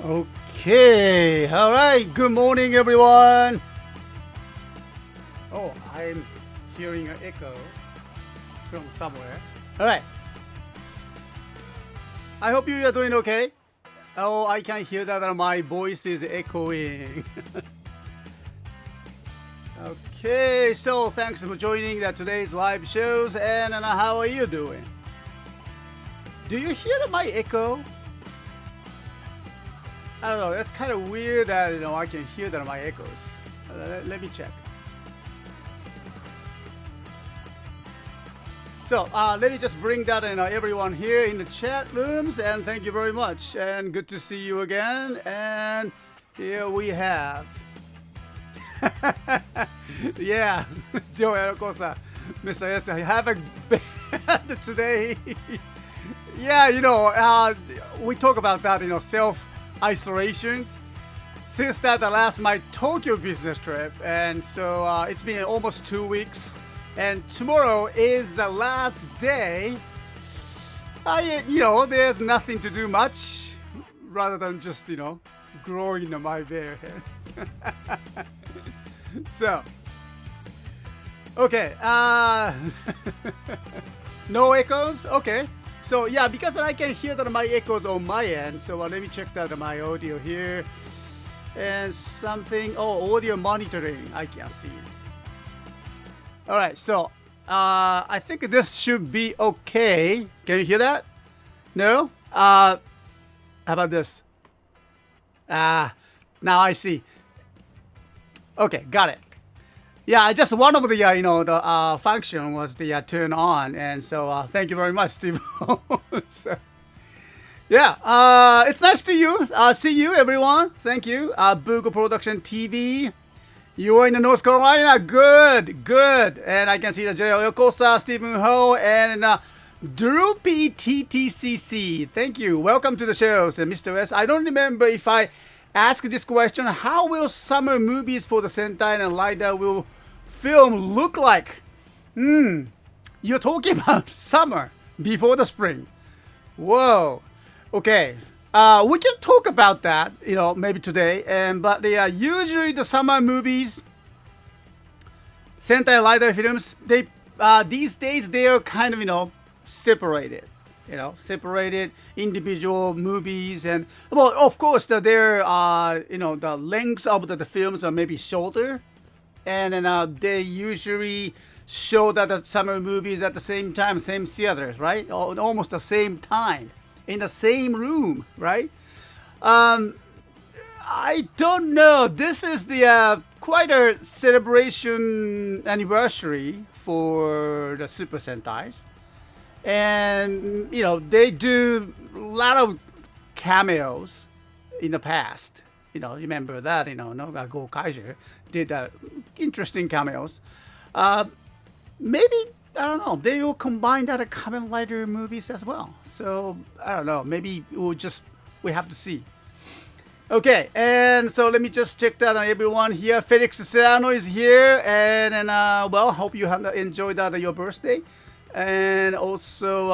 Okay, all right. Good morning, everyone. Oh, I'm hearing an echo from somewhere. All right. I hope you are doing okay. Oh, I can hear that my voice is echoing. Okay, so thanks for joining today's live shows. And how are you doing? Do you hear my echo? I don't know. That's kind of weird that I can hear that my echoes. Let me check. So let me just bring that everyone here in the chat rooms, and thank you very much, and good to see you again. And here we have, yeah, Joe Erokosa, Mr. S. Have a bad today. Yeah, we talk about that, self isolations since that the last my Tokyo business trip, and so it's been almost 2 weeks, and tomorrow is the last day. There's nothing to do much rather than just growing my bare hairs. So okay, no echoes. Okay. So yeah, because I can hear that my echoes on my end, so let me check that my audio here and something. Oh, audio monitoring, I can see. All right, so I think this should be okay. Can you hear that? No? How about this? Now I see. Okay, got it. Yeah, just one of the the function was the turn on, and so thank you very much, Steve. So, yeah, it's nice to see you, everyone. Thank you. Boogle Production TV. You are in North Carolina. Good. And I can see the J.O. Yokosa, Stephen Ho, and Droopy TTCC. Thank you. Welcome to the shows, Mr. S. I don't remember if I asked this question. How will summer movies for the Sentai and LiDAR will film look like? You're talking about summer before the spring. Whoa. Okay. We can talk about that, maybe today. But usually the summer movies, Sentai LiDAR films, they these days they are kind of separated. Separated individual movies, and well, of course, their the lengths of the films are maybe shorter, and then they usually show that the summer movies at the same time, same theaters, right? Almost the same time in the same room, right? I don't know. This is the quite a celebration anniversary for the Super Sentais. And they do a lot of cameos in the past. Remember that Go Kaiser did interesting cameos. Maybe I don't know. They will combine that with Kamen Rider movies as well. So I don't know. Maybe we have to see. Okay, and so let me just check that on everyone here. Felix Serrano is here, and well, hope you have enjoyed your birthday. And also,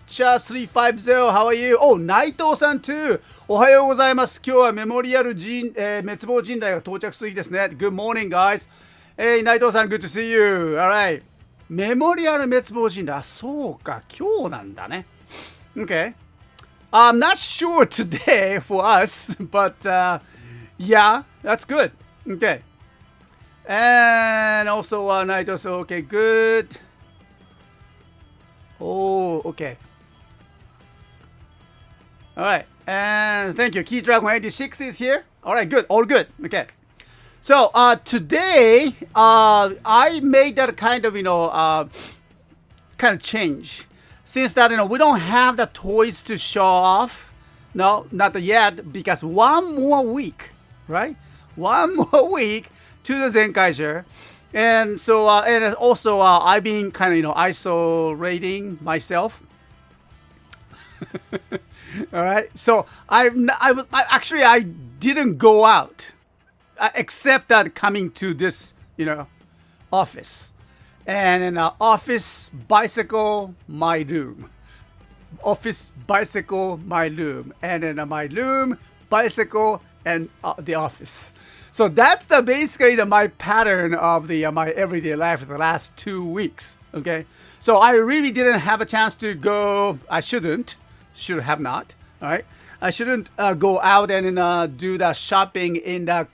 Cha350, how are you? Oh, Naito-san too. おはようございます。今日はメモリアル滅亡人雷が到着する日ですね。Good morning, guys. Hey, Naito-san, good to see you. Alright. メモリアル滅亡人雷。そうか、今日なんだね。Okay. I'm not sure today for us, but yeah, that's good. Okay. And also, Naito-san, okay, good. Oh, okay. All right, and thank you. Key Dragon 86 is here. All right, good, all good. Okay. So today, I made that kind of change, since that we don't have the toys to show off. No, not yet, because one more week, right? One more week to the Zenkaiser. And so, and also, I've been kind of, isolating myself. All right. So I didn't go out, except that coming to this, office, and in office bicycle, my room, office bicycle, my room, and in my room bicycle, and the office. So that's basically my pattern of my everyday life for the last 2 weeks. Okay, so I really didn't have a chance to go. I should have not. All right, I shouldn't go out and do the shopping in the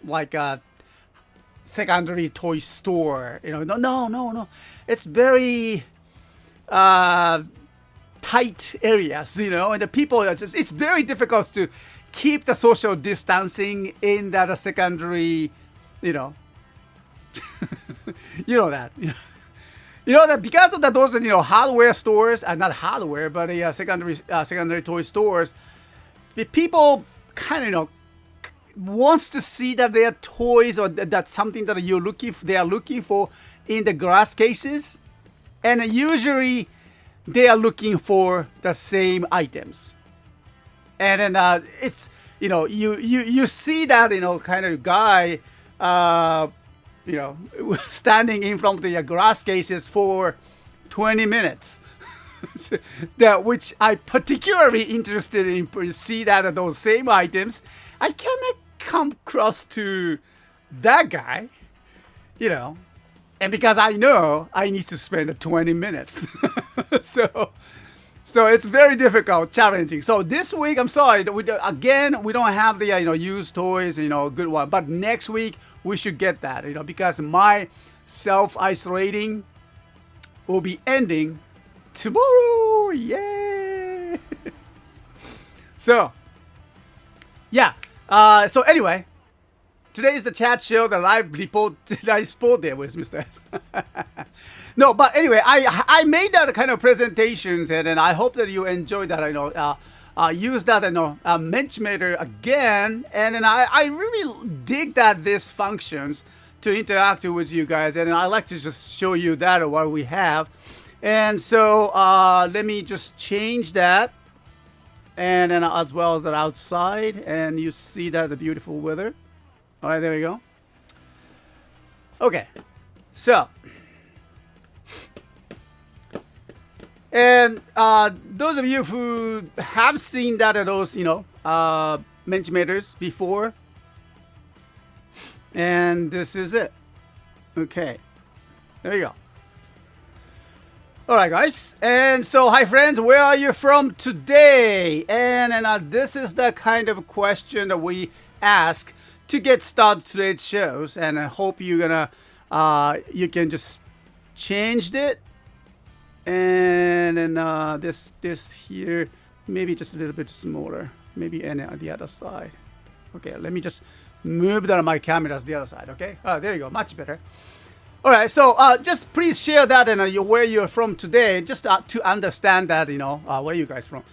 like a secondary toy store. No. It's very tight areas, and the people it's very difficult to keep the social distancing in that secondary, you know that. That because of those hardware stores, not hardware, but secondary toy stores, the people kind of wants to see that their toys or that's something that they are looking for in the glass cases, and usually they are looking for the same items, and then it's you see that kind of guy standing in front of the glass cases for 20 minutes. That which I particularly interested in see that those same items. I cannot come close to that guy, and because I know I need to spend 20 minutes. So it's very difficult, challenging. So this week, I'm sorry, we don't have the used toys, good one. But next week we should get that, because my self-isolating will be ending tomorrow. Yay! So yeah. So anyway, today is the chat show, the live report. I sport there with Mr. S. No, but anyway, I made that kind of presentations, and then I hope that you enjoyed that. Use that Mentimeter again, and then I really dig that this functions to interact with you guys, and I like to just show you that what we have. And so let me just change that, and then as well as that outside, and you see that the beautiful weather. All right, there we go. Okay, so. And those of you who have seen that those Mentimeters before, and this is it. Okay, there you go. All right, guys. And so, hi friends, where are you from today? And this is the kind of question that we ask to get started today's shows, and I hope you're gonna you can just change it. And then this here, maybe just a little bit smaller, maybe on the other side. Okay, let me just move my camera to the other side. Okay, there you go, much better. All right, so just please share that and where you're from today, just to understand that where you guys from.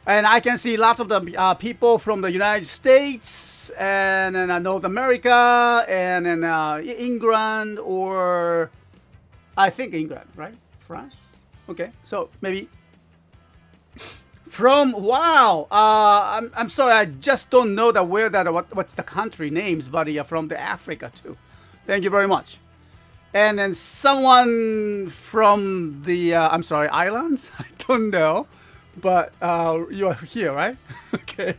And I can see lots of the people from the United States, and then North America, and then England, or I think England, right? France. Okay, so maybe from I'm sorry, I just don't know what's the country names, but from the Africa too. Thank you very much. And then someone from the I'm sorry, islands. I don't know, but you're here, right? Okay.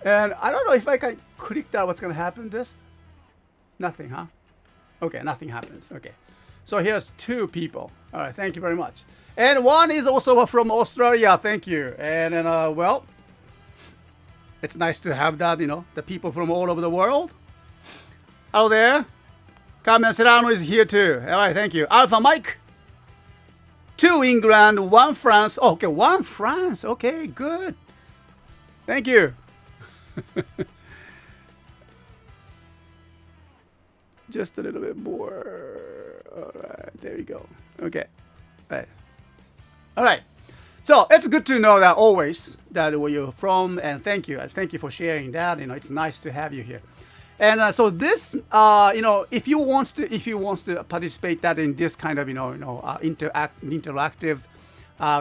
And I don't know if I can click that. What's gonna happen? Nothing, huh? Okay, nothing happens. Okay. So here's 2 people. All right, thank you very much. And one is also from Australia. Thank you. And then, well, it's nice to have that, the people from all over the world. Hello there. Carmen Serrano is here too. All right, thank you. Alpha Mike. 2 England, 1 France. Oh, okay, 1 France. Okay, good. Thank you. Just a little bit more. All right, there you go. Okay, all right. So it's good to know that always that where you're from, and thank you for sharing that. It's nice to have you here. And so this, if you wants to participate that in this kind of interactive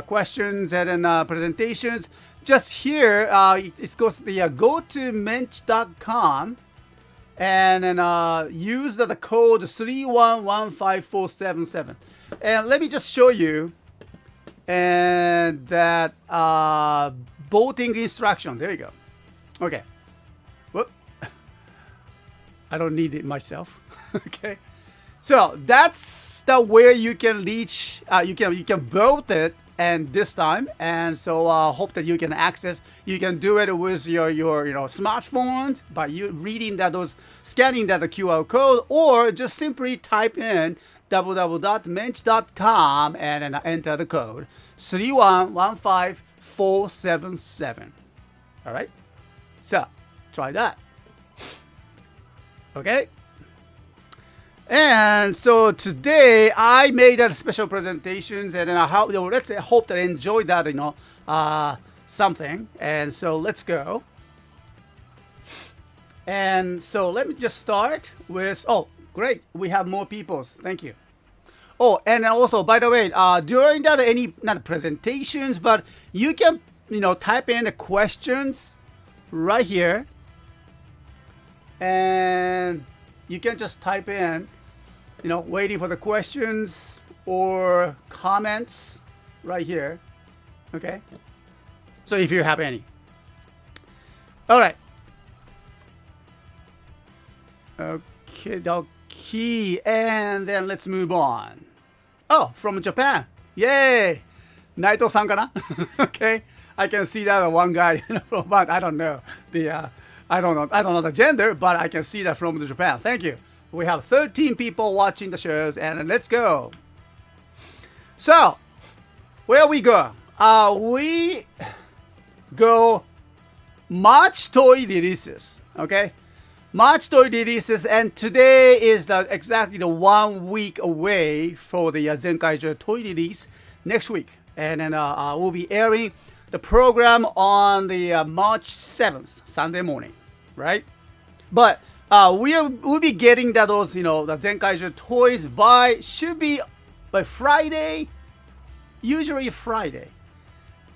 questions and presentations, just here it goes to go to mench.com. And then use the code 3115477. And let me just show you and that voting instruction. There you go. Okay. Whoop. I don't need it myself. Okay. So that's the where you can reach. You can vote it, and this time, and so hope that you can access. You can do it with your smartphone by you reading scanning that the QR code, or just simply type in www.mench.com and then enter the code 3115477. All right. So try that. Okay. And so today I made a special presentations, and then I hope hope that I enjoyed that something. And so let's go. And so let me just start with great, we have more people. Thank you. Oh, and also by the way, during that not presentations, but you can type in the questions right here, and you can just type in, waiting for the questions or comments right here. Okay. So if you have any. All right. Okay. And then let's move on. Oh, from Japan. Yay. Naito-san kana? Okay. I can see that one guy but I don't know I don't know the gender, but I can see that from Japan. Thank you. We have 13 people watching the shows, and let's go. So, where we go? We go March toy releases. Okay, March toy releases, and today is exactly the 1 week away for the Zenkaiger toy release next week, and then we'll be airing the program on the March 7th, Sunday morning, right? But we'll be getting those, the Zenkaiger toys should be by Friday, usually Friday.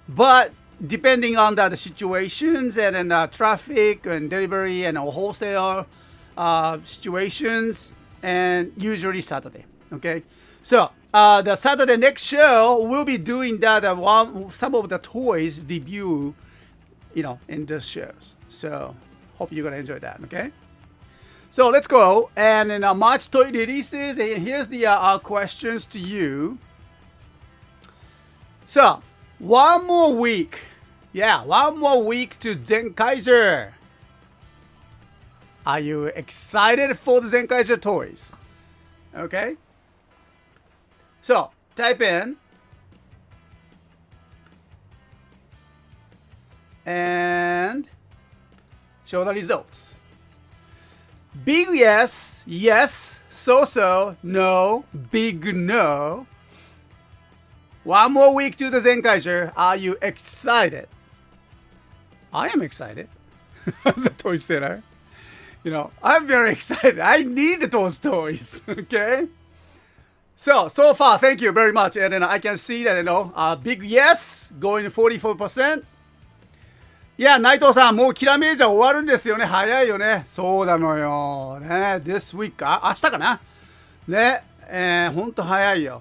But depending on the situations and traffic and delivery and wholesale situations, and usually Saturday, okay? So the Saturday next show, we'll be doing some of the toys review, in the shows. So hope you're gonna enjoy that. Okay. So let's go. And in March toy releases, and here's the questions to you. So one more week. Yeah, one more week to Zenkaiger. Are you excited for the Zenkaiger toys? Okay. So type in and show the results. Big yes, yes, so, no, big no. One more week to the Zenkaiger. Are you excited? I am excited. As a toy seller, I'm very excited. I need those toys. Okay. So far, thank you very much. And then I can see that, big yes, going 44%.いや、内藤さん、もうキラメージャー終わるんですよね。早いよね。そうなのよ。ね、this week か明日かなね、ほんと早いよ。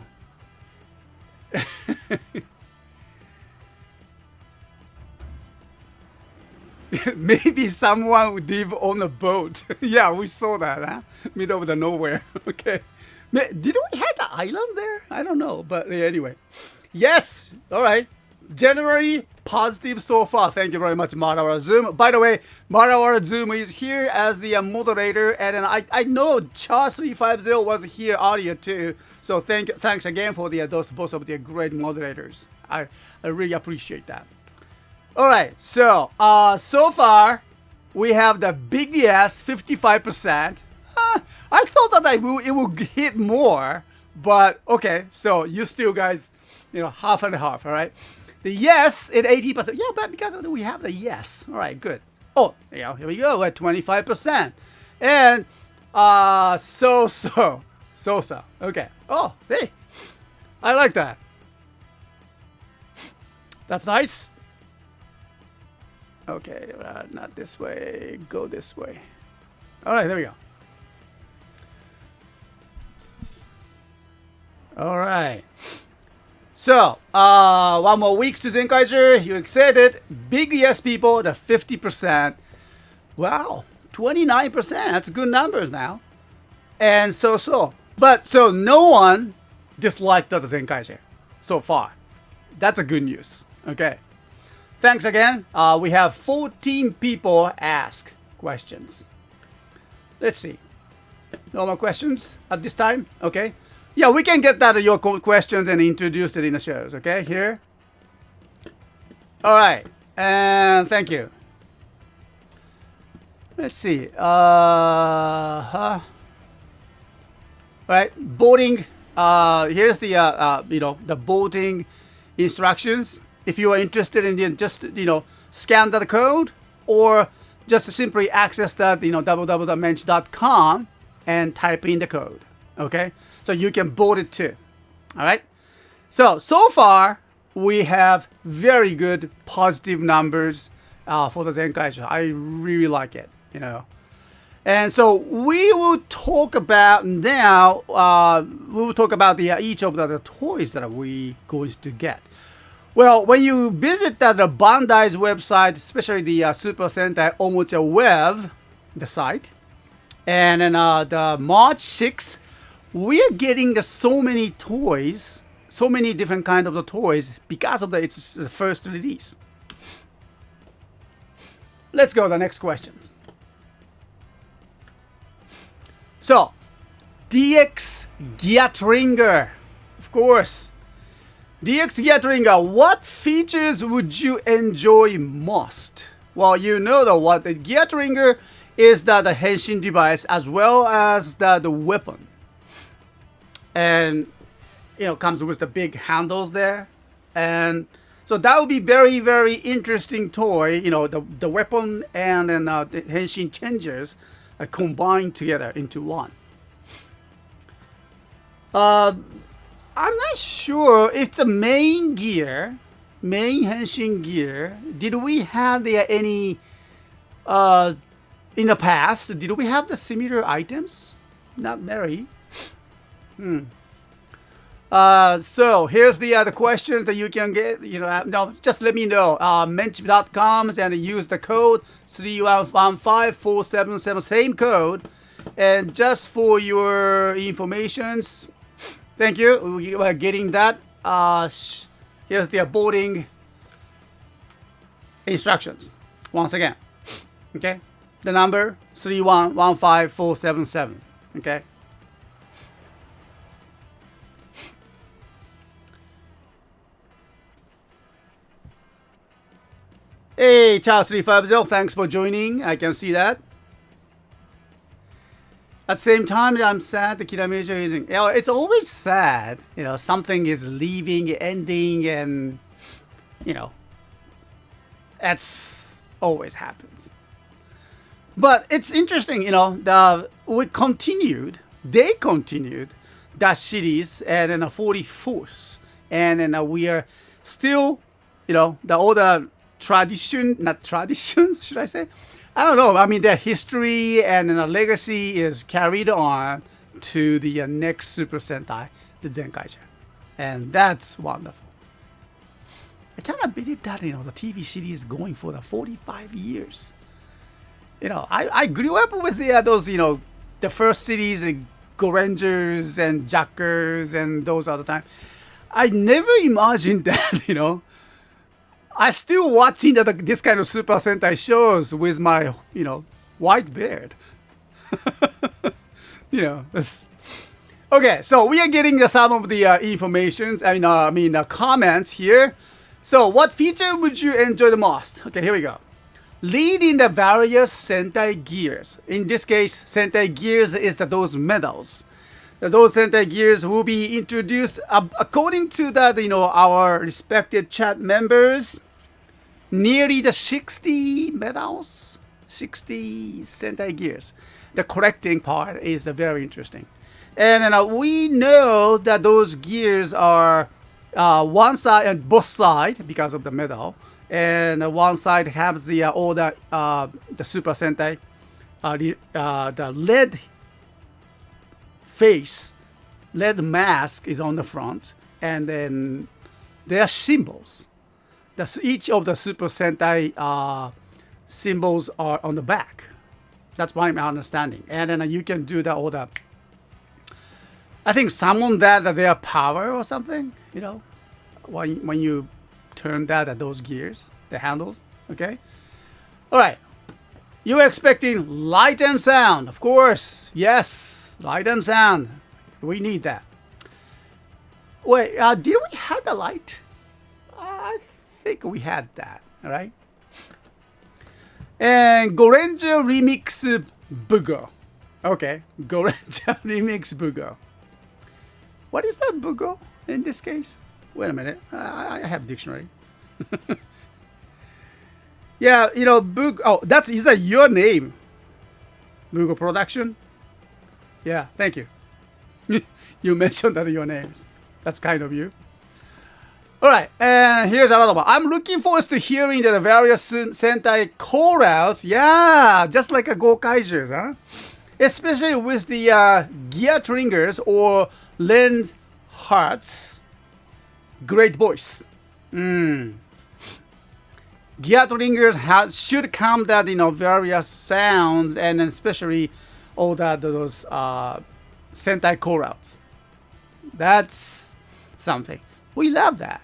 Maybe someone would live on a boat. Yeah, we saw that, huh? Middle of the nowhere. Okay. Did we have the island there? I don't know. But anyway. Yes. All right. January positive so far. Thank you very much, Marawara Zoom. By the way, Marawara Zoom is here as the moderator. And I know Charles350 was here earlier too. So thanks again for both of the great moderators. I really appreciate that. All right, so far we have the big yes, 55%. I thought that it would hit more, but okay. So you still guys, half and half. All right, the yes at 80%. Yeah, but because we have the yes. All right, good. Oh, here we go at 25%, and so. Okay. Oh, hey, I like that. That's nice. Okay, not this way. Go this way. All right, there we go. All right. So, one more week to Zenkaiger. You excited? Big yes, people. The 50%. Wow, 29%. That's good numbers now. And but so no one disliked the Zenkaiger so far. That's a good news. Okay. Thanks again. We have 14 people ask questions. Let's see. No more questions at this time? Okay. Yeah, we can get that your questions and introduce it in the shows. Okay, here. All right. And thank you. Let's see. All right. Boarding. Here's the the boarding instructions. If you are interested in it, just scan that code or just simply access that www.mensch.com and type in the code. Okay, so you can board it too. All right. So far we have very good positive numbers for the Zenkaiger. I really like it. And so we will talk about now. We will talk about each of the toys that we going to get. Well, when you visit the Bandai's website, especially the Super Sentai Omocha Web, the site, and then the March 6th, we are getting so many toys, so many different kinds of the toys because of its first release. Let's go to the next questions. So, DX Gatlinger, of course. DX Gatlinger, what features would you enjoy most? Well, what the Gatlinger is the henshin device as well as the weapon. And, comes with the big handles there. And so that would be very, very interesting toy. The weapon and then the henshin changers are combined together into one. I'm not sure if the main henshin gear, did we have any in the past? Did we have the similar items? Not very. So here's the questions that you can get. No, just let me know. Mensch.com and use the code 3115477, same code. And just for your informations, thank you. We are getting that. Here's the boarding instructions. Once again. Okay. The number 3115477. Okay. Hey, Charles350, thanks for joining. I can see that. At the same time, I'm sad the Kirameja is using. It's always sad. Something is leaving, ending, and that's always happens. But it's interesting. They continued that series, and then a 44th, and then we are still, the older not traditions, should I say? I don't know. I mean, their history and the legacy is carried on to the next Super Sentai, the Zenkaiger. And that's wonderful. I cannot believe that, the TV series is going for the 45 years. I grew up with those, the first series, Go Rangers and Jackers and those other times. I never imagined that, I still watching this kind of Super Sentai shows with my, white beard. Okay, so we are getting some of the information. Comments here. So, what feature would you enjoy the most? Okay, here we go. Lead in the various Sentai gears. In this case, Sentai gears is those medals. Those Sentai gears will be introduced according to our respected chat members. Nearly the 60 medals, 60 Sentai gears. The collecting part is very interesting. And we know that those gears are one side and both sides because of the medal. And one side has all the Super Sentai, the lead face, lead mask is on the front. And then their symbols. Each of the Super Sentai symbols are on the back. That's my understanding. And then you can do that all that. I think summon that their power or something, you know, when you turn that at those gears, the handles, okay? All right. You were expecting light and sound, of course. Yes, light and sound. We need that. Wait, did we have the light? I think we had that, all right? And Goranger Remix Bugo. Okay, Goranger Remix Bugo. What is that Bugo in this case? Wait a minute, I have a dictionary. Yeah, you know, Bugo. Oh, is that your name? Bugo Production? Yeah, thank you. You mentioned that your names. That's kind of you. All right, and here's another one. I'm looking forward to hearing the various Sentai call-outs. Yeah, just like a Gokaijus, huh? Especially with the gear triggers or lens hearts. Great voice. Gear triggers should come that, you know, various sounds, and especially all that those Sentai call-outs. That's something. We love that.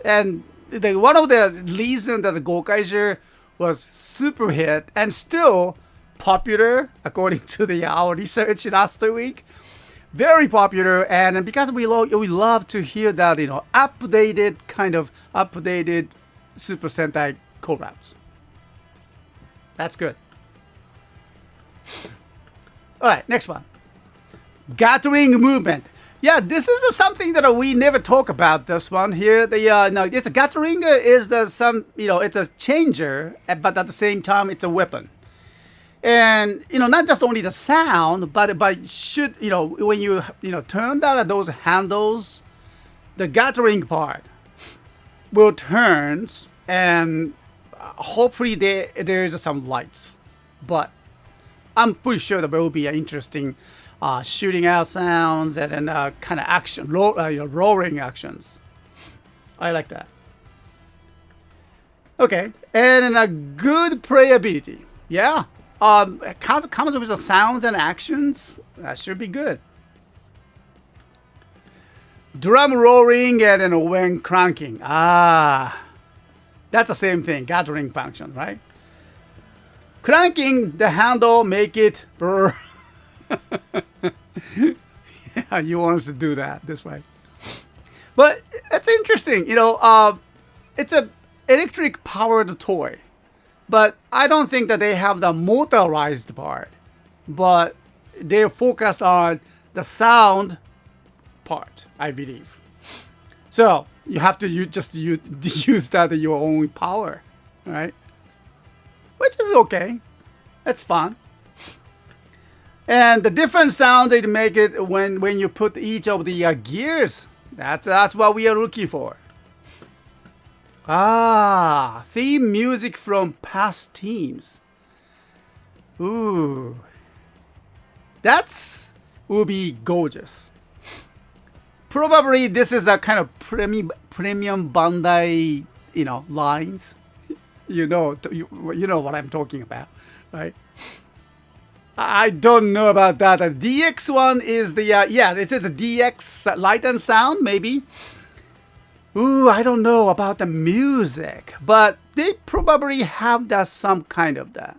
And one of the reasons that the Gokaiju was super hit and still popular, according to our research last week, very popular. And because we love to hear that, you know, updated Super Sentai call-outs. That's good. All right, next one. Gathering movement. Yeah, this is something that we never talk about. This one here, no, it's a Gatling is it's a changer, but at the same time it's a weapon. And not just only the sound, but should when you turn down those handles, the Gatling part will turns, and hopefully there's some lights. But I'm pretty sure that there will be an interesting shooting out sounds and then kind of action, roaring actions. I like that. Okay, and then a good playability. Yeah, comes with the sounds and actions. That should be good. Drum roaring and then when cranking. That's the same thing. Gathering function, right? Cranking the handle, make it brr. Yeah, you want us to do that this way. But it's interesting, it's a electric powered toy, but I don't think that they have the motorized part, but they're focused on the sound part, I believe. So you have to use that at your own power, right? Which is okay. It's fun. And the different sound they make it when you put each of the gears. That's what we are looking for. Theme music from past teams. Ooh, will be gorgeous. Probably this is a kind of premium Bandai, lines. You know what I'm talking about, right? I don't know about that. The DX one is the it's the DX light and sound maybe. Ooh, I don't know about the music, but they probably have that some kind of that.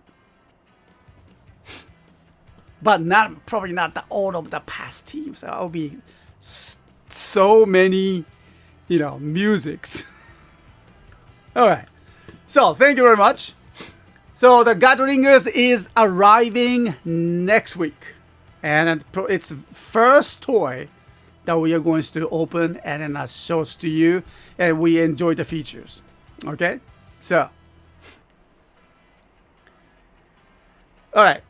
But probably not all of the past teams. So it'll be so many, musics. All right. So thank you very much. So the Gatliners is arriving next week, and it's first toy that we are going to open and then show to you, and we enjoy the features. Okay, so all right,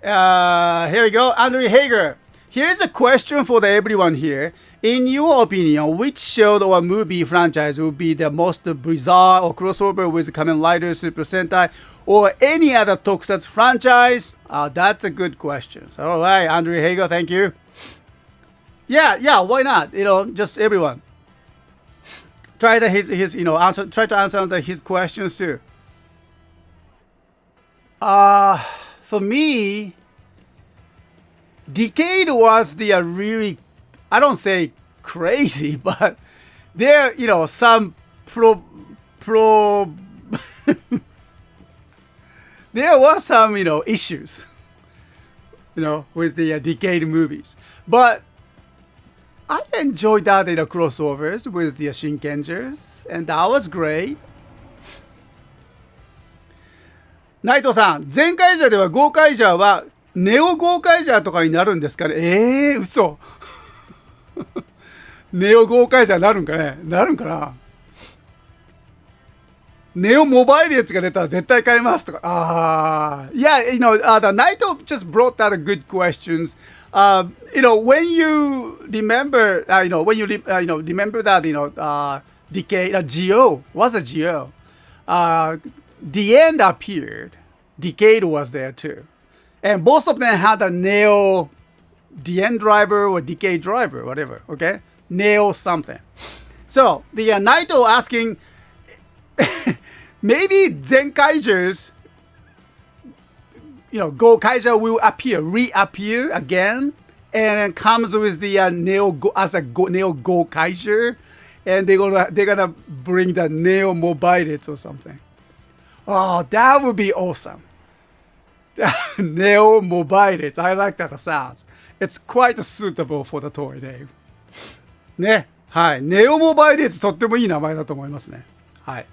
here we go. Andrew Hager. Here's a question for everyone here. In your opinion, which show or movie franchise would be the most bizarre or crossover with Kamen Rider, Super Sentai, or any other tokusatsu franchise? That's a good question. So, all right, Andrew Hager, thank you. Yeah, why not? Just everyone. Try to answer his questions too. For me, Decade was the really, I don't say crazy, but there, some there were some, issues, with the Decade movies. But I enjoyed that in the crossovers with the Shinkengers, and that was great. 内藤さん、ゼンカイジャーではゴーカイジャーはネオゴーカイジャーとかになるんですかね。嘘。ネオゴーカイジャーなるんかね。なるんかな。ネオモバイルやつが出たら絶対買いますとか。Yeah, the Naito just brought out a good questions. When you remember, remember that, Decade, Geo was a Geo. The End appeared. Decade was there too. And both of them had a Neo, the End driver or Decade driver, whatever, okay? Neo something. So, the Naito asking, maybe Zenkaijers, Go Kaiser will reappear again, and comes with the Neo Go Kaiser, and they're gonna bring the Neo Mobiles or something. Oh, that would be awesome. Neo Mobiles. I like that sounds. It's quite suitable for the toy, Dave. ね。はい。ネオモバイルとってもいい名前だと思いますね。はい。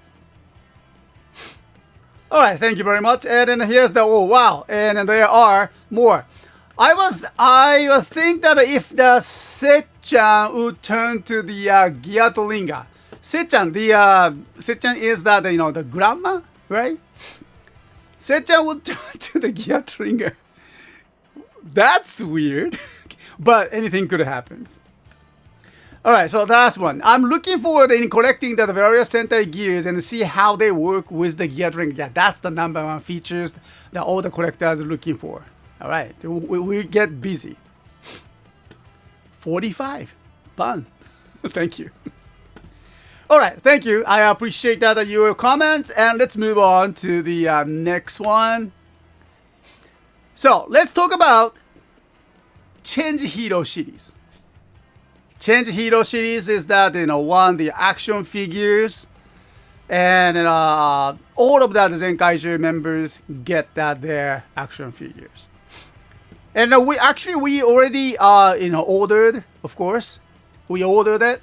Alright, thank you very much. And then here's the, oh wow. And then there are more. I was thinking that if the Sechan would turn to the Gyatlinga. Sechan is that, the grandma, right? Sechan would turn to the Gyatlinga. That's weird. But anything could happen. Alright, so the last one. I'm looking forward in collecting the various Sentai gears and see how they work with the Gyatlinga. Yeah, that's the number one features that all the collectors are looking for. Alright, we get busy. 45. Fun. Thank you. Alright, thank you. I appreciate that your comments. And let's move on to the next one. So, let's talk about Change Hero series. Change Hero series is that, the action figures. And all of the Zenkaiger members get their action figures. And we already ordered, of course. We ordered it.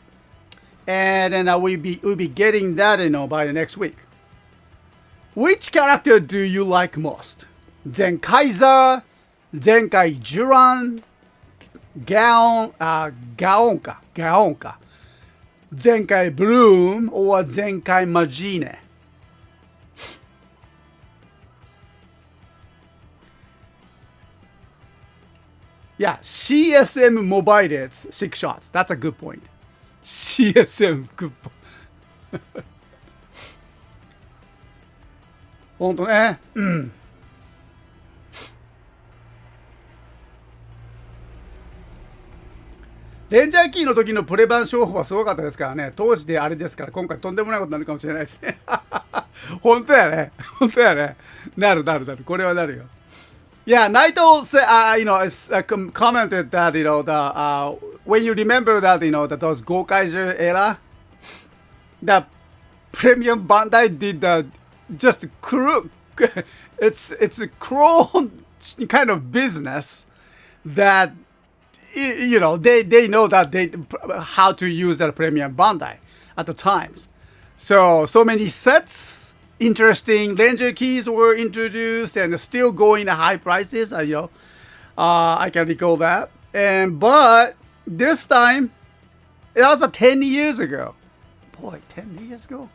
And then we'll be getting that, by the next week. Which character do you like most? Zenkaiser, Zenkai Juran, Gaonka, Zenkai Bloom, or Zenkai Majine? Yeah, CSM Mobiles, 6 shots. That's a good point. CSM, good point. ほんとね。うん。レンジャーキーの時のプレ版商法はすごかったですからね。当時であれですから、今回とんでもないことになるかもしれないですね。本当やね。本当やね。なる。これはなるよ。Yeah, Naito commented that, when you remember that, that those Gokaiger era, the Premium Bandai did just it's a cruel kind of business that, they know that how to use that Premium Bandai at the times. So many sets. Interesting Ranger keys were introduced and still going at high prices. I can recall that. But this time, it was 10 years ago. Boy, 10 years ago.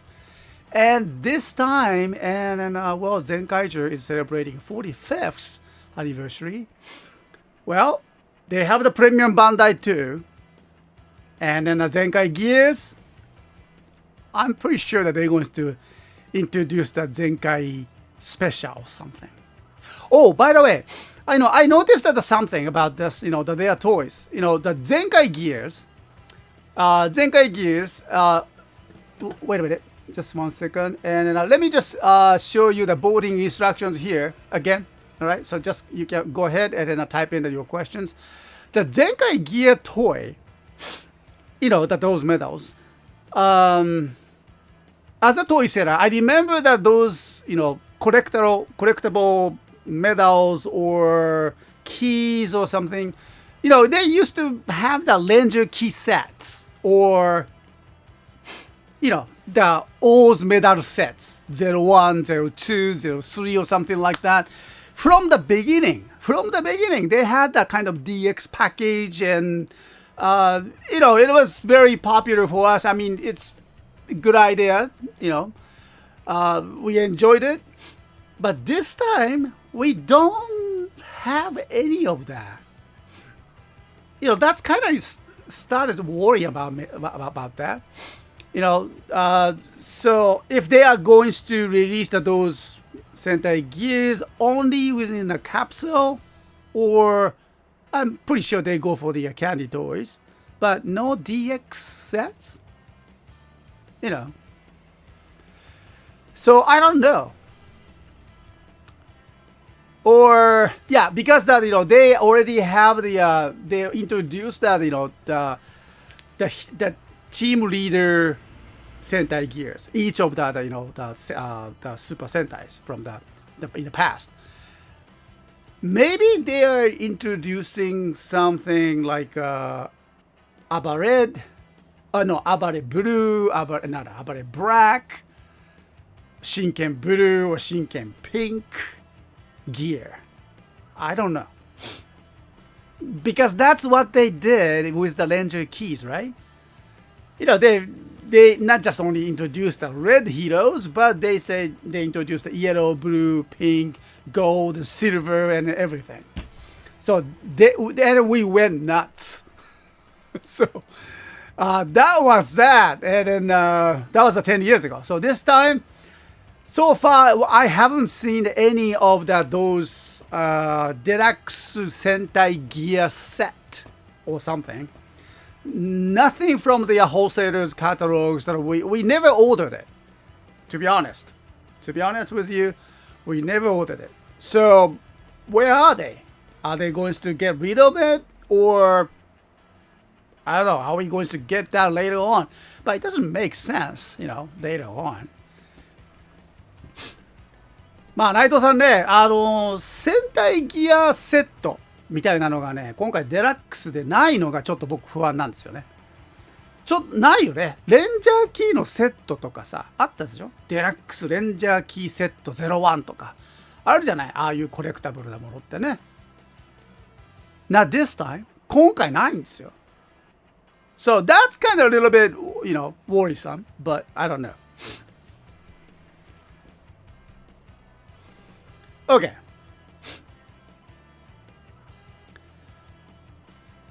And this time, Zenkaiger is celebrating 45th anniversary. Well, they have the Premium Bandai too. And then the Zenkai Gears, I'm pretty sure that they're going to introduce the Zenkai Special or something. Oh, by the way, I noticed that something about this, that they are toys. The Zenkai Gears, wait a minute. Just 1 second. And let me just show you the boarding instructions here again. All right. So just you can go ahead and then type in your questions. The Zenkai Gear toy, those medals. As a toy seller, I remember that those, collectible medals or keys or something, they used to have the Ranger key sets or, the O's medal sets, 01, 02, 03 or something like that. From the beginning, they had that kind of DX package and, it was very popular for us. I mean, it's a good idea, we enjoyed it. But this time, we don't have any of that. That's kind of started to worry about me about that. So if they are going to release those Sentai Gears only within a capsule, or I'm pretty sure they go for the candy toys, but no DX sets, So I don't know. Or yeah, because that they already have they introduced that the team leader Sentai Gears, each of the the Super Sentais from in the past. Maybe they are introducing something like Aba Red, Aba Blue, Aba Black, Shinken Blue or Shinken Pink gear. I don't know. Because that's what they did with the Ranger keys, right? They not just only introduced the red heroes, but they introduced the yellow, blue, pink, gold, silver, and everything. So then we went nuts. So that was that. And then that was 10 years ago. So this time, so far, I haven't seen any of those deluxe Sentai Gear set or something. Nothing from the wholesalers' catalogs that we never ordered it. To be honest with you, we never ordered it. So where are they? Are they going to get rid of it, or I don't know? Are we going to get that later on? But it doesn't make sense, later on. まあ、内藤さんね、戦隊ギアセットみたいなのがね、今回デラックスでないのがちょっと僕不安なんですよね。ないよね。レンジャーキーのセットとかさ、あったでしょ？デラックスレンジャーキーセット01とか。あるじゃない？ああいうコレクタブルなものってね。Now this time, 今回ないんですよ。So that's kind of a little bit, worrisome, but I don't know. Okay.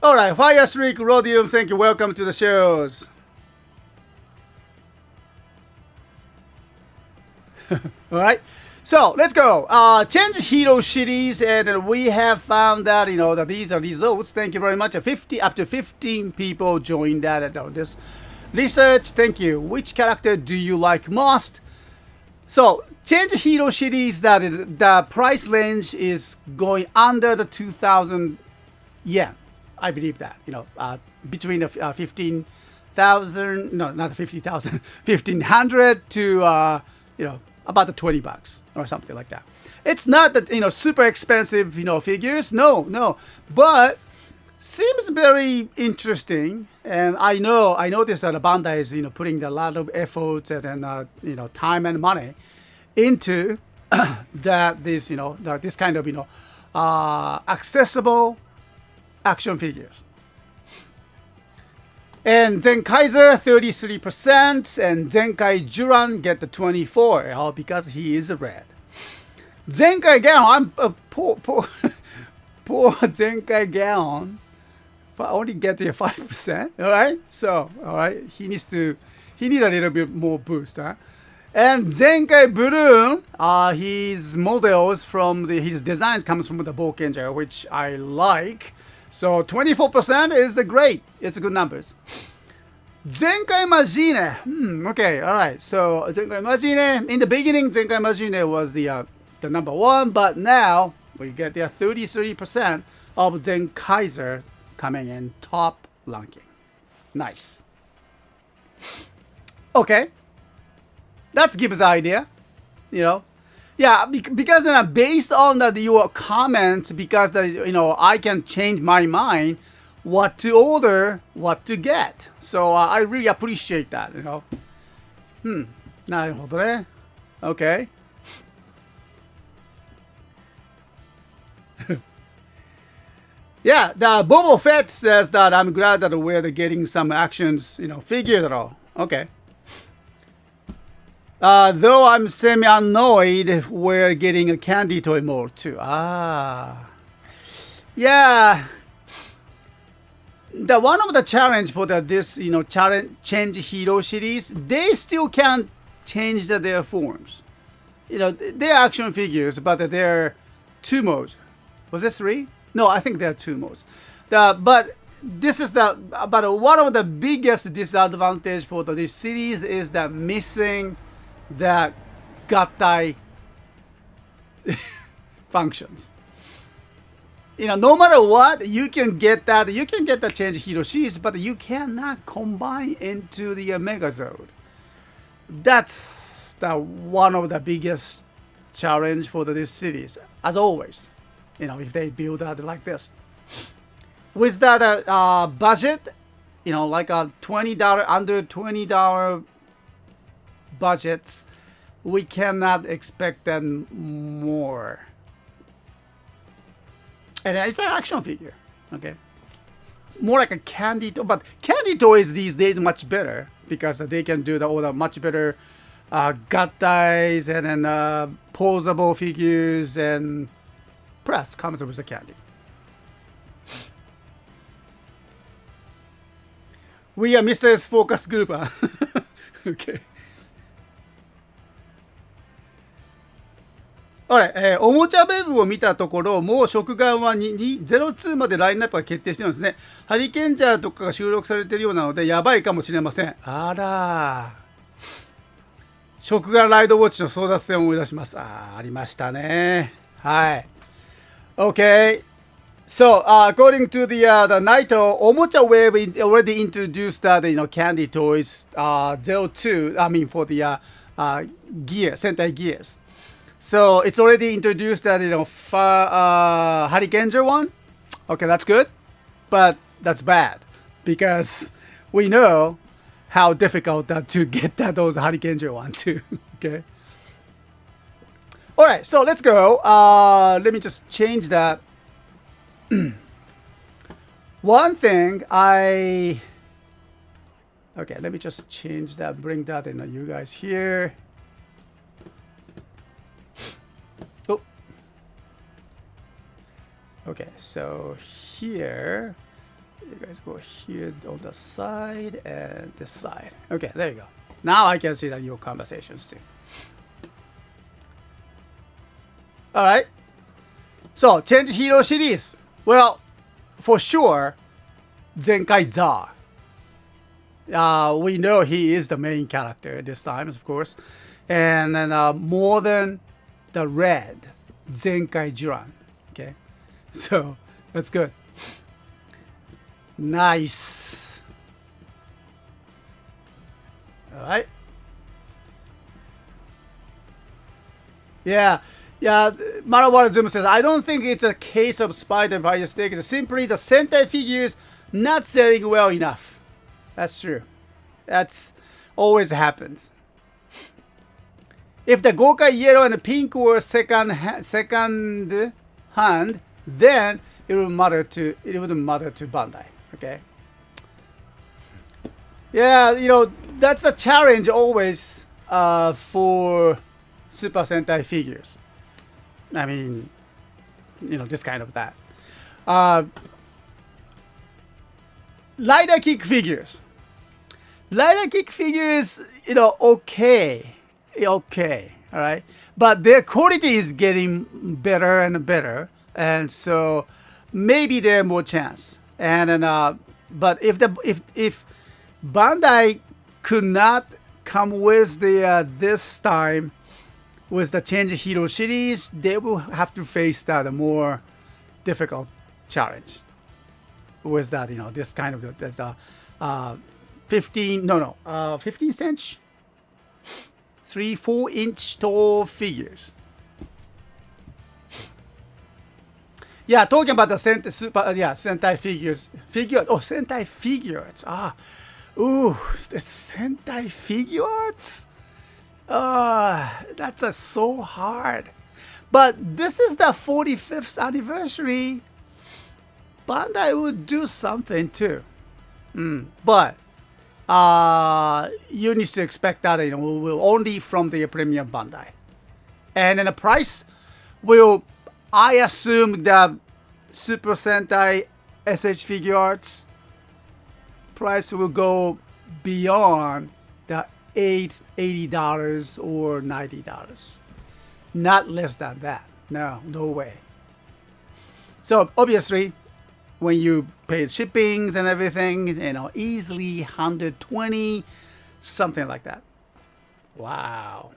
All right, Fire Streak Rhodium, thank you. Welcome to the shows. All right, so let's go. Change Hero Cities, and we have found that that these are results. Thank you very much. Up to 15 people joined this research. Thank you. Which character do you like most? So change Hero Cities, that the price range is going under the 2,000 yen. I believe that, between the 15,000, no, not 50,000, 1,500 to, about the $20 or something like that. It's not that, super expensive, figures. No, but seems very interesting. And I noticed that Bandai is, putting a lot of efforts and, time and money into this kind of, accessible action figures. And Zenkaiser 33%, and Zenkai Juran get the 24%, because he is a red. Zenkai Gaon, I'm poor Zenkai Gaon. Only get the 5%. All right, so all right, he needs a little bit more boost, huh? And Zenkai Bloom, his models his designs comes from the Bokenja, which I like. So 24% is great. It's good numbers. Zenkai Majine. Okay, all right. So Zenkai Majine. In the beginning, Zenkai Majine was the number one, but now we get the 33% of Zenkaiser coming in top ranking. Nice. Okay, that gives the idea. You know, yeah, because based on your comments, because I can change my mind. What to order, what to get. So I really appreciate that, Hmm. なるほどね. Okay. Yeah, the Boba Fett says that I'm glad that we're getting some actions, figures at all. Okay. Though I'm semi-annoyed, we're getting a candy toy more too. Ah. Yeah. The one of the challenge for this change hero series, they still can't change their forms. They're action figures, but they're 2 modes. Was this 3? No, I think there are 2 modes. But this is but one of the biggest disadvantage for this series is that missing the gattai functions. No matter what, you can get that. You can get the change hero series, but you cannot combine into the Megazord. That's one of the biggest challenge for this series, as always. If they build that like this, with that budget, like a $20 under $20 budgets, we cannot expect them more. And it's an action figure, okay? More like a candy toy, but candy toys these days much better because they can do all the much better gattais and then posable figures, and press comes with the candy. We are Mr. S focus group. Okay.おもちゃベブを見たところ、もう食玩は02までラインナップが決定してるんですね。ハリケンジャーとかが収録されているようなので、やばいかもしれません。あら。食玩ライドウォッチの争奪戦を思い出します。ありましたね。はい。Okay. So, according to the Naito, Omocha Web already introduced candy toys 02, I mean for the gear, Sentai gears. So it's already introduced that Harikenja one. Okay, that's good, but that's bad because we know how difficult that to get those Harikenja one too. Okay. All right, so let's go. Let me just change that. One thing okay, let me just change that. Bring that in. You guys here. Okay, so here, you guys go here on the side and this side. Okay, there you go. Now I can see that your conversations too. All right. So, change hero series. Well, for sure, Zenkai Zar. We know he is the main character this time, of course. And then more than the red, Zenkai Jiran. Okay. So, that's good. Nice. All right. Yeah. Yeah, Marawara Zoom says, I don't think it's a case of spider virus stick. It's simply the Sentai figures not selling well enough. That's true. That's always happens. If the Gokai yellow and pink were second hand, then it wouldn't matter to Bandai. Okay. Yeah, that's the challenge always for Super Sentai figures. I mean, this kind of that. Rider kick figures. Rider kick figures, okay. Okay, all right. But their quality is getting better and better. And so maybe there's more chance. And then, but if Bandai could not come with the this time with the Change Hero series. They will have to face that more difficult challenge with that, this kind of 15 cent 3-4 inch tall figures. Yeah, talking about the Sentai figures. Sentai figures. Ooh, the Sentai figures. That's so hard. But this is the 45th anniversary. Bandai would do something too. But you need to expect that will only from the premium Bandai, and then the price will, I assume, the Super Sentai SH figure arts price will go beyond the $80 or $90. Not less than that. No way. So obviously, when you pay shippings and everything, easily 120, something like that. Wow.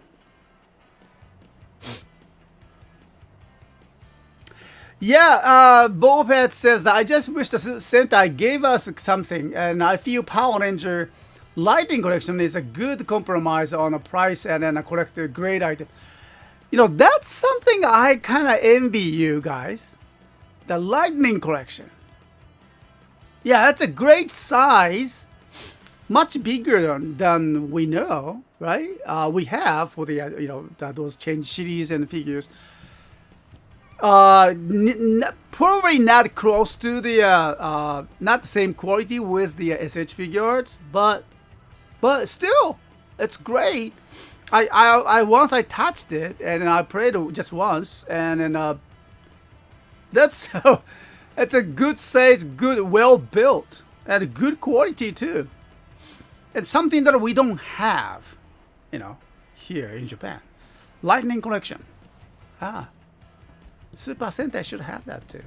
Yeah, Bopet says that I just wish the Sentai gave us something, and I feel Power Ranger Lightning Collection is a good compromise on a price and then a collected great item. That's something I kind of envy you guys. The Lightning Collection. Yeah, that's a great size. Much bigger than we know, right? We have for the, those Change series and figures. Probably not close to the, not the same quality with the SH figures, but still, it's great. Once I touched it and I played it just once, and then that's it's a good size, good, well built, and good quality too. It's something that we don't have, here in Japan. Lightning Collection. Super Sentai should have that too.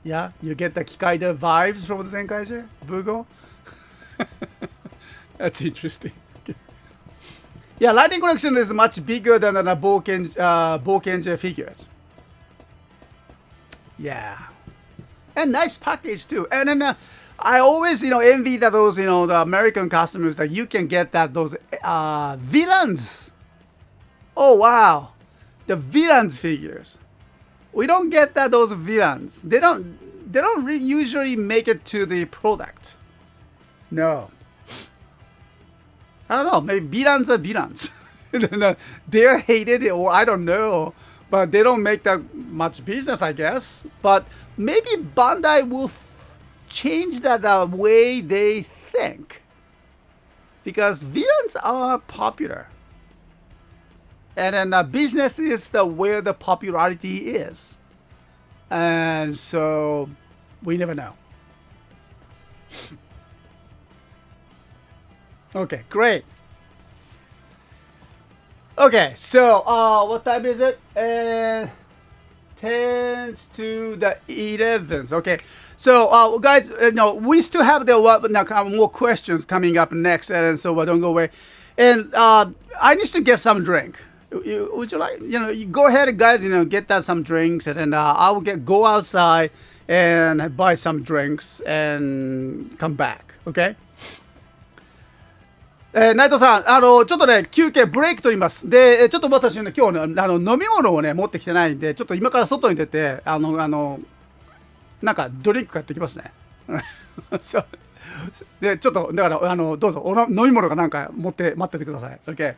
Yeah, you get the Kikaida vibes from the Zenkaiser, Bugo. That's interesting. Yeah, Lightning Collection is much bigger than the Bokenja figures. Yeah, and nice package too. And then I always envy that those the American customers that you can get those villains. Oh wow, the villains figures. We don't get those villains. They don't usually make it to the product. No. I don't know. Maybe villains are villains. They're hated, or I don't know. But they don't make that much business, I guess. But maybe Bandai will change that way they think. Because villains are popular. And then business is where the popularity is. And so we never know. Okay, great. Okay, so what time is it? 10 to the 11th. Okay, so guys, we still have more questions coming up next, and so don't go away. And I need to get some drink. Would you like, you go ahead, guys, get some drinks, and then I will go outside and buy some drinks and come back. Okay? 内藤さん、ちょっとね、休憩、ブレイク取ります。で、ちょっと私ね、今日ね、飲み物をね、持ってきてないんで、ちょっと今から外に出て、なんかドリンク買ってきますね。そうで、ちょっと、だから、どうぞ、飲み物かなんか持って待っててください。Okay.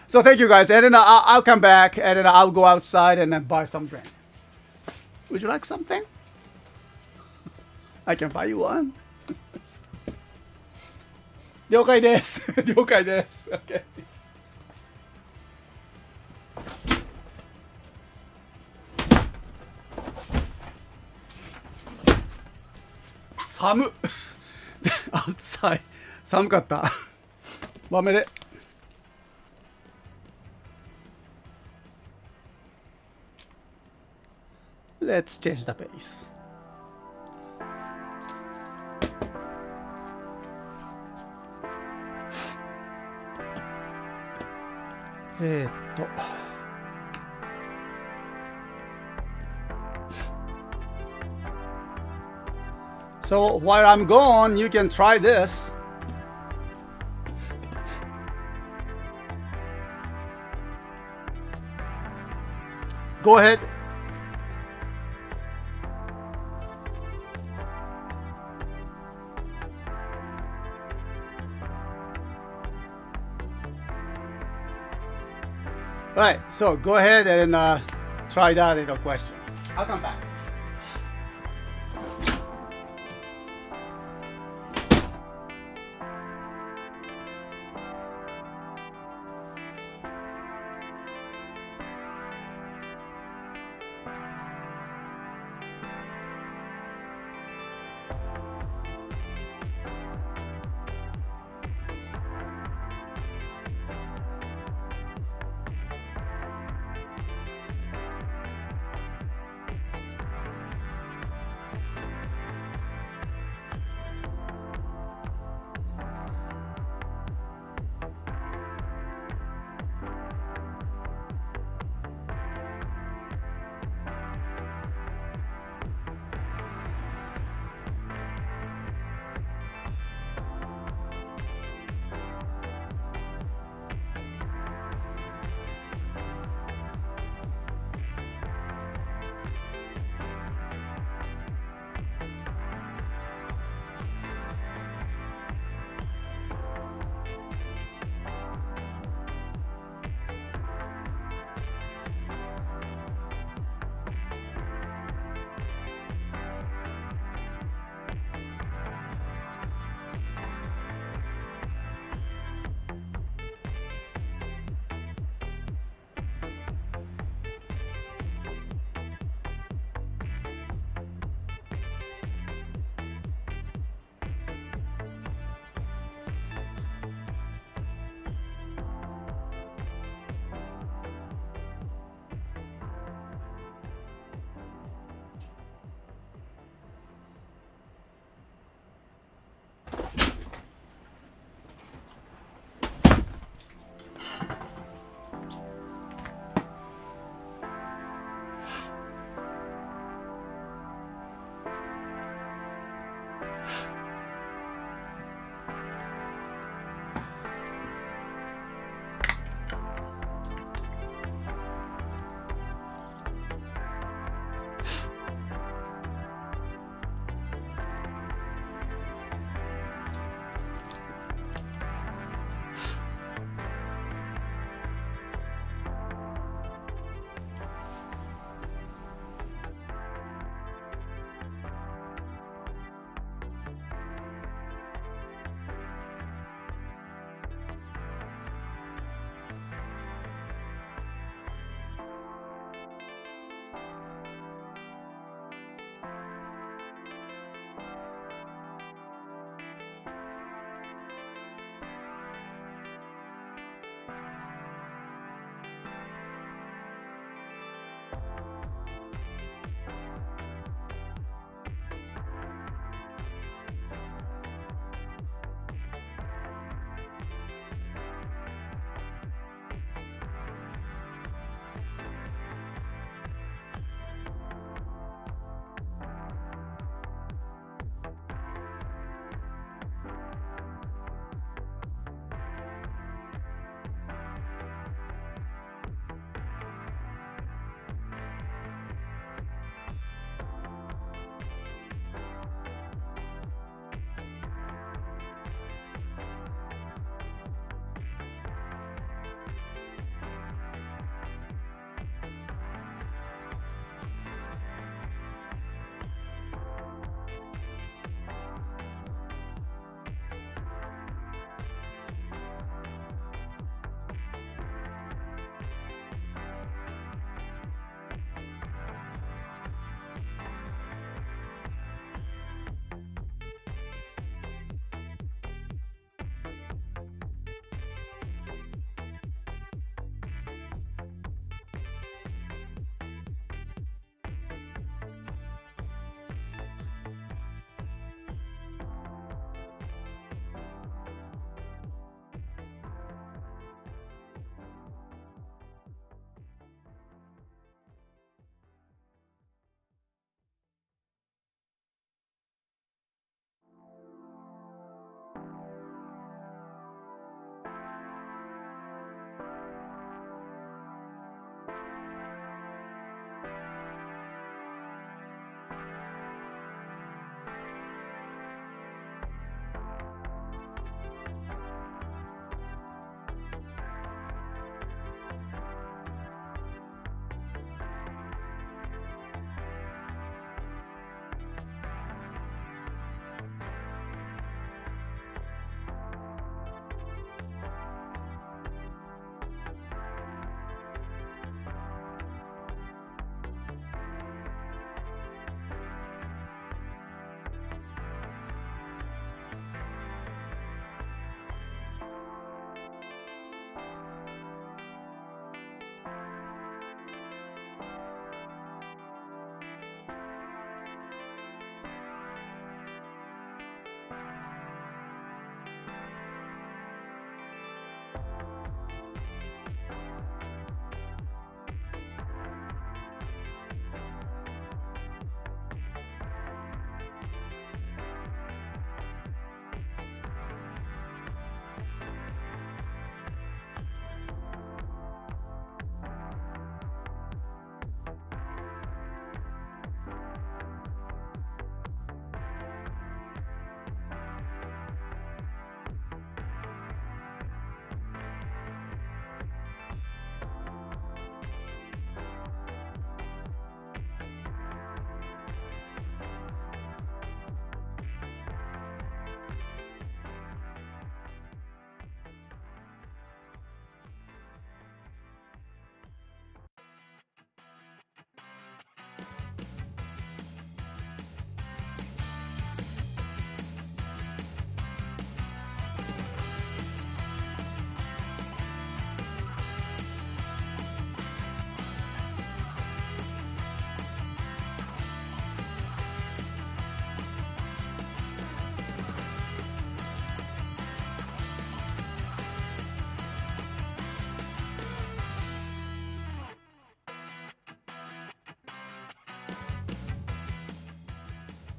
So thank you guys, and then I'll come back, and then I'll go outside and then buy some drink. Would you like something? I can buy you one. 了解です。了解です。Okay. 寒っ。outside 寒かった。豆めで。Let's change the pace. えーっと。So while I'm gone, you can try this. Go ahead. All right, so go ahead and try that in a question. I'll come back.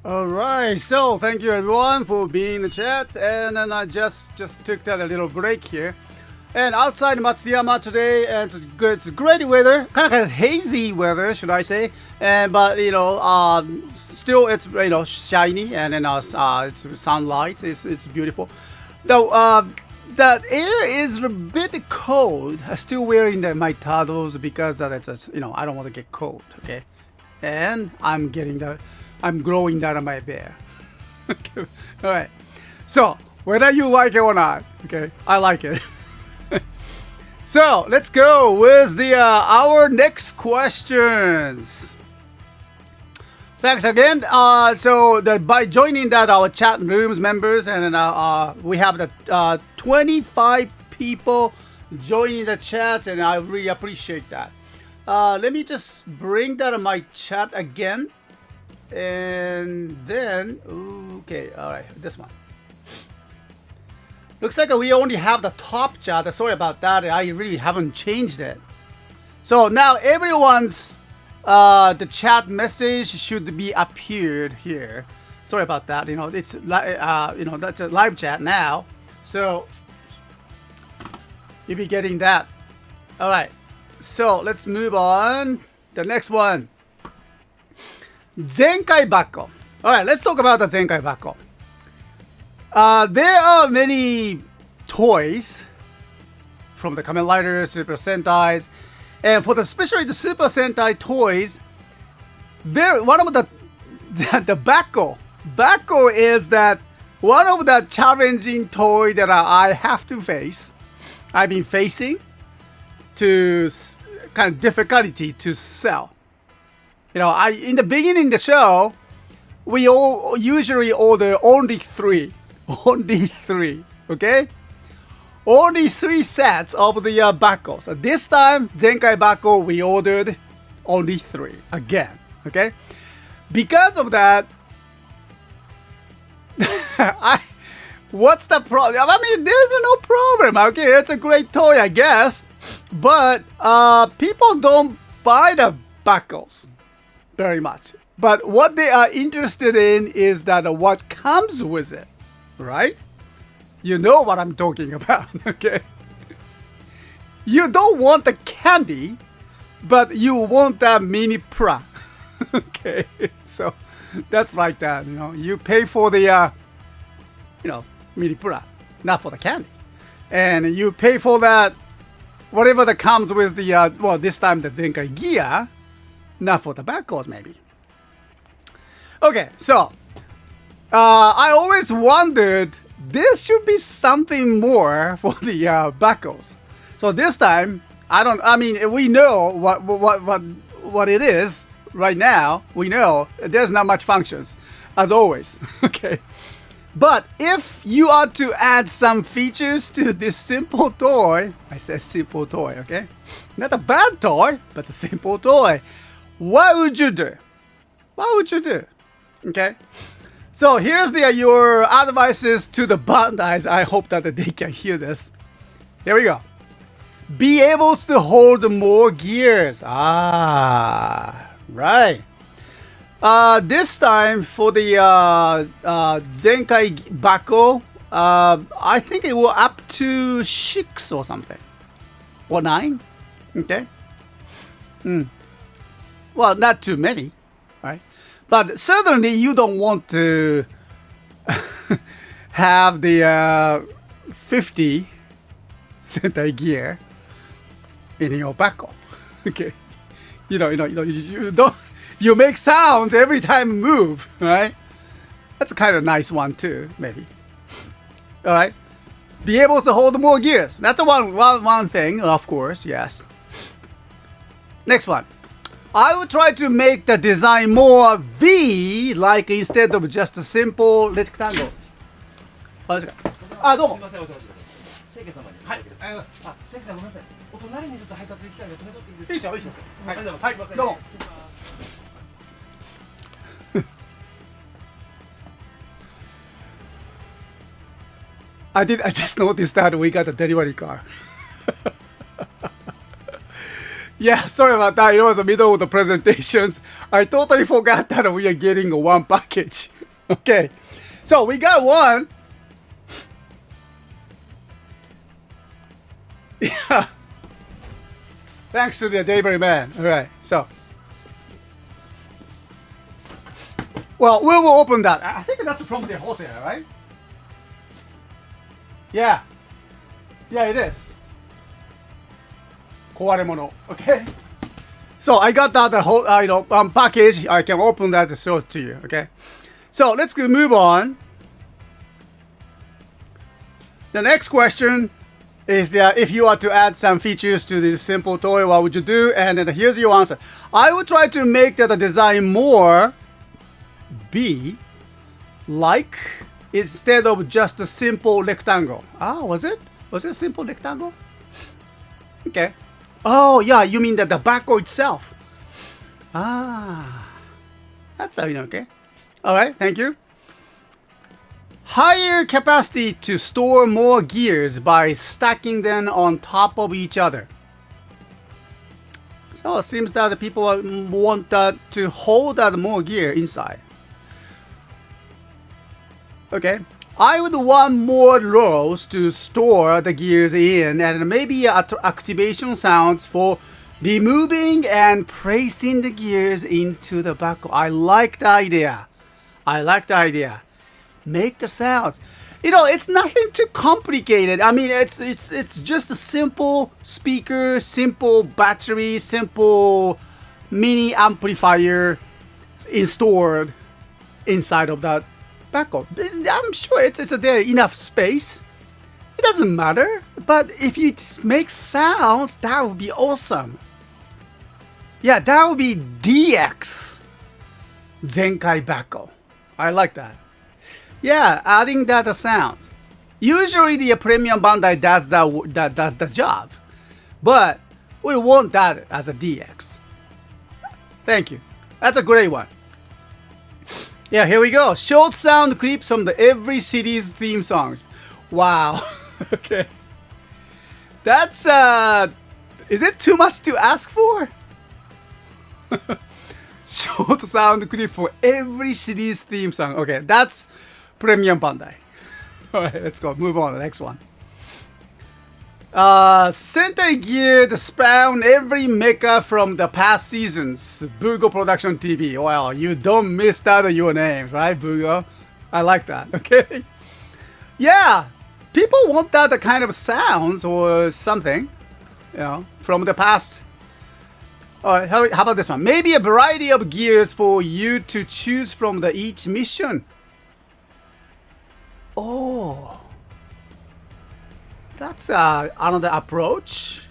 All right, so thank you everyone for being in the chat, and then I just took that a little break here. And outside Matsuyama today, and it's good. It's great weather, kind of hazy weather, should I say? And but still it's shiny, and then it's sunlight. It's beautiful. Though that air is a bit cold. I'm still wearing my tados because that it's I don't want to get cold. Okay, and I'm growing out of my bear. Okay. All right. So whether you like it or not, okay, I like it. So let's go with our next questions. Thanks again. So by joining our chat rooms members, and we have the 25 people joining the chat, and I really appreciate that. Let me just bring that on my chat again, and then okay, all right, this one. Looks like we only have the top chat. Sorry about that. I really haven't changed it. So now everyone's the chat message should be appeared here. Sorry about that. It's that's a live chat now. So you'll be getting that. All right. So let's move on. The next one. Zenkai Bakko. All right. Let's talk about the Zenkai Bakko. There are many toys from the Kamen Rider, Super Sentais, and for especially the Super Sentai toys, one of the Bakko. Bakko is that one of the challenging toy that I have to face. I've been facing to kind of difficulty to sell. In the beginning of the show, we all usually order only 3. Only 3, okay? Only 3 sets of the Bakko. So this time, Zenkai Bakko, we ordered only 3 again, okay? Because of that, what's the problem? I mean, there's no problem, okay? It's a great toy, I guess. But people don't buy the Bakkos very much. But what they are interested in is that what comes with it. Right? You know what I'm talking about, okay? You don't want the candy, but you want that mini pra. Okay? So that's like that, You pay for the, mini pra, not for the candy. And you pay for that, whatever that comes with the, this time the Zenkai gear, not for the Bakkos maybe. Okay, so I always wondered there should be something more for the Bakkos. So this time, we know what it is right now. We know there's not much functions, as always. Okay, but if you are to add some features to this simple toy, I said simple toy, okay, not a bad toy, but a simple toy. What would you do? What would you do? Okay. So here's your advices to the Bandais. I hope that they can hear this. Here we go. Be able to hold more gears. Right. This time for the Zenkai Bakko, I think it will up to 6 or something. Or 9. Okay. Well, not too many. Right. But certainly you don't want to have the 50 Sentai gear in your Bakko. Okay. You don't. You make sounds every time you move, right? That's a kind of nice one too, maybe. All right. Be able to hold more gears. That's one thing, of course. Yes. Next one. I would try to make the design more V, like instead of just a simple rectangles. どうも。清家様に。はい。ありがとうございます。清家さんごめんなさい。お隣にちょっと配達行きたいので止めとっていいですか。いいですよ、いいですよ。はい。はい。どうも。I just noticed that we got a delivery car. Yeah, sorry about that. It was the middle of the presentations. I totally forgot that we are getting one package. Okay, so we got one. Yeah. Thanks to the delivery man. All right, so. Well, we will open that. I think that's from the wholesaler, right? Yeah. Yeah, it is. 壊れ物. Okay. So I got that whole, package. I can open that to show it to you. Okay. So let's move on. The next question is that if you are to add some features to this simple toy, what would you do? And then here's your answer. I would try to make the design more be like instead of just a simple rectangle. Ah, was it? Was it a simple rectangle? Okay. Oh, yeah, you mean that the backhoe itself. Ah, that's okay. All right, thank you. Higher capacity to store more gears by stacking them on top of each other. So it seems that the people want that to hold that more gear inside. Okay. I would want more rows to store the gears in and maybe activation sounds for removing and placing the gears into the backhoe. I like the idea. I like the idea. Make the sounds. It's nothing too complicated. I mean, it's just a simple speaker, simple battery, simple mini amplifier installed inside of that backhoe. I'm sure it's there enough space. It doesn't matter. But if you just make sounds, that would be awesome. Yeah, that would be DX Zenkai backhoe. I like that. Yeah, adding that sounds. Usually the premium Bandai does the job, but we want that as a DX. Thank you. That's a great one. Yeah, here we go. Short sound clips from every city's theme songs. Wow. Okay. That's is it too much to ask for? Short sound clip for every city's theme song. Okay, that's Premium Bandai. Alright, let's go. Move on to the next one. Sentai gear spawn every mecha from the past seasons. Bugo Production TV. Well, you don't miss that your name, right, Bugo? I like that. Okay. Yeah, people want that kind of sounds or something, from the past. Alright, how about this one? Maybe a variety of gears for you to choose from each mission. Oh, that's another approach.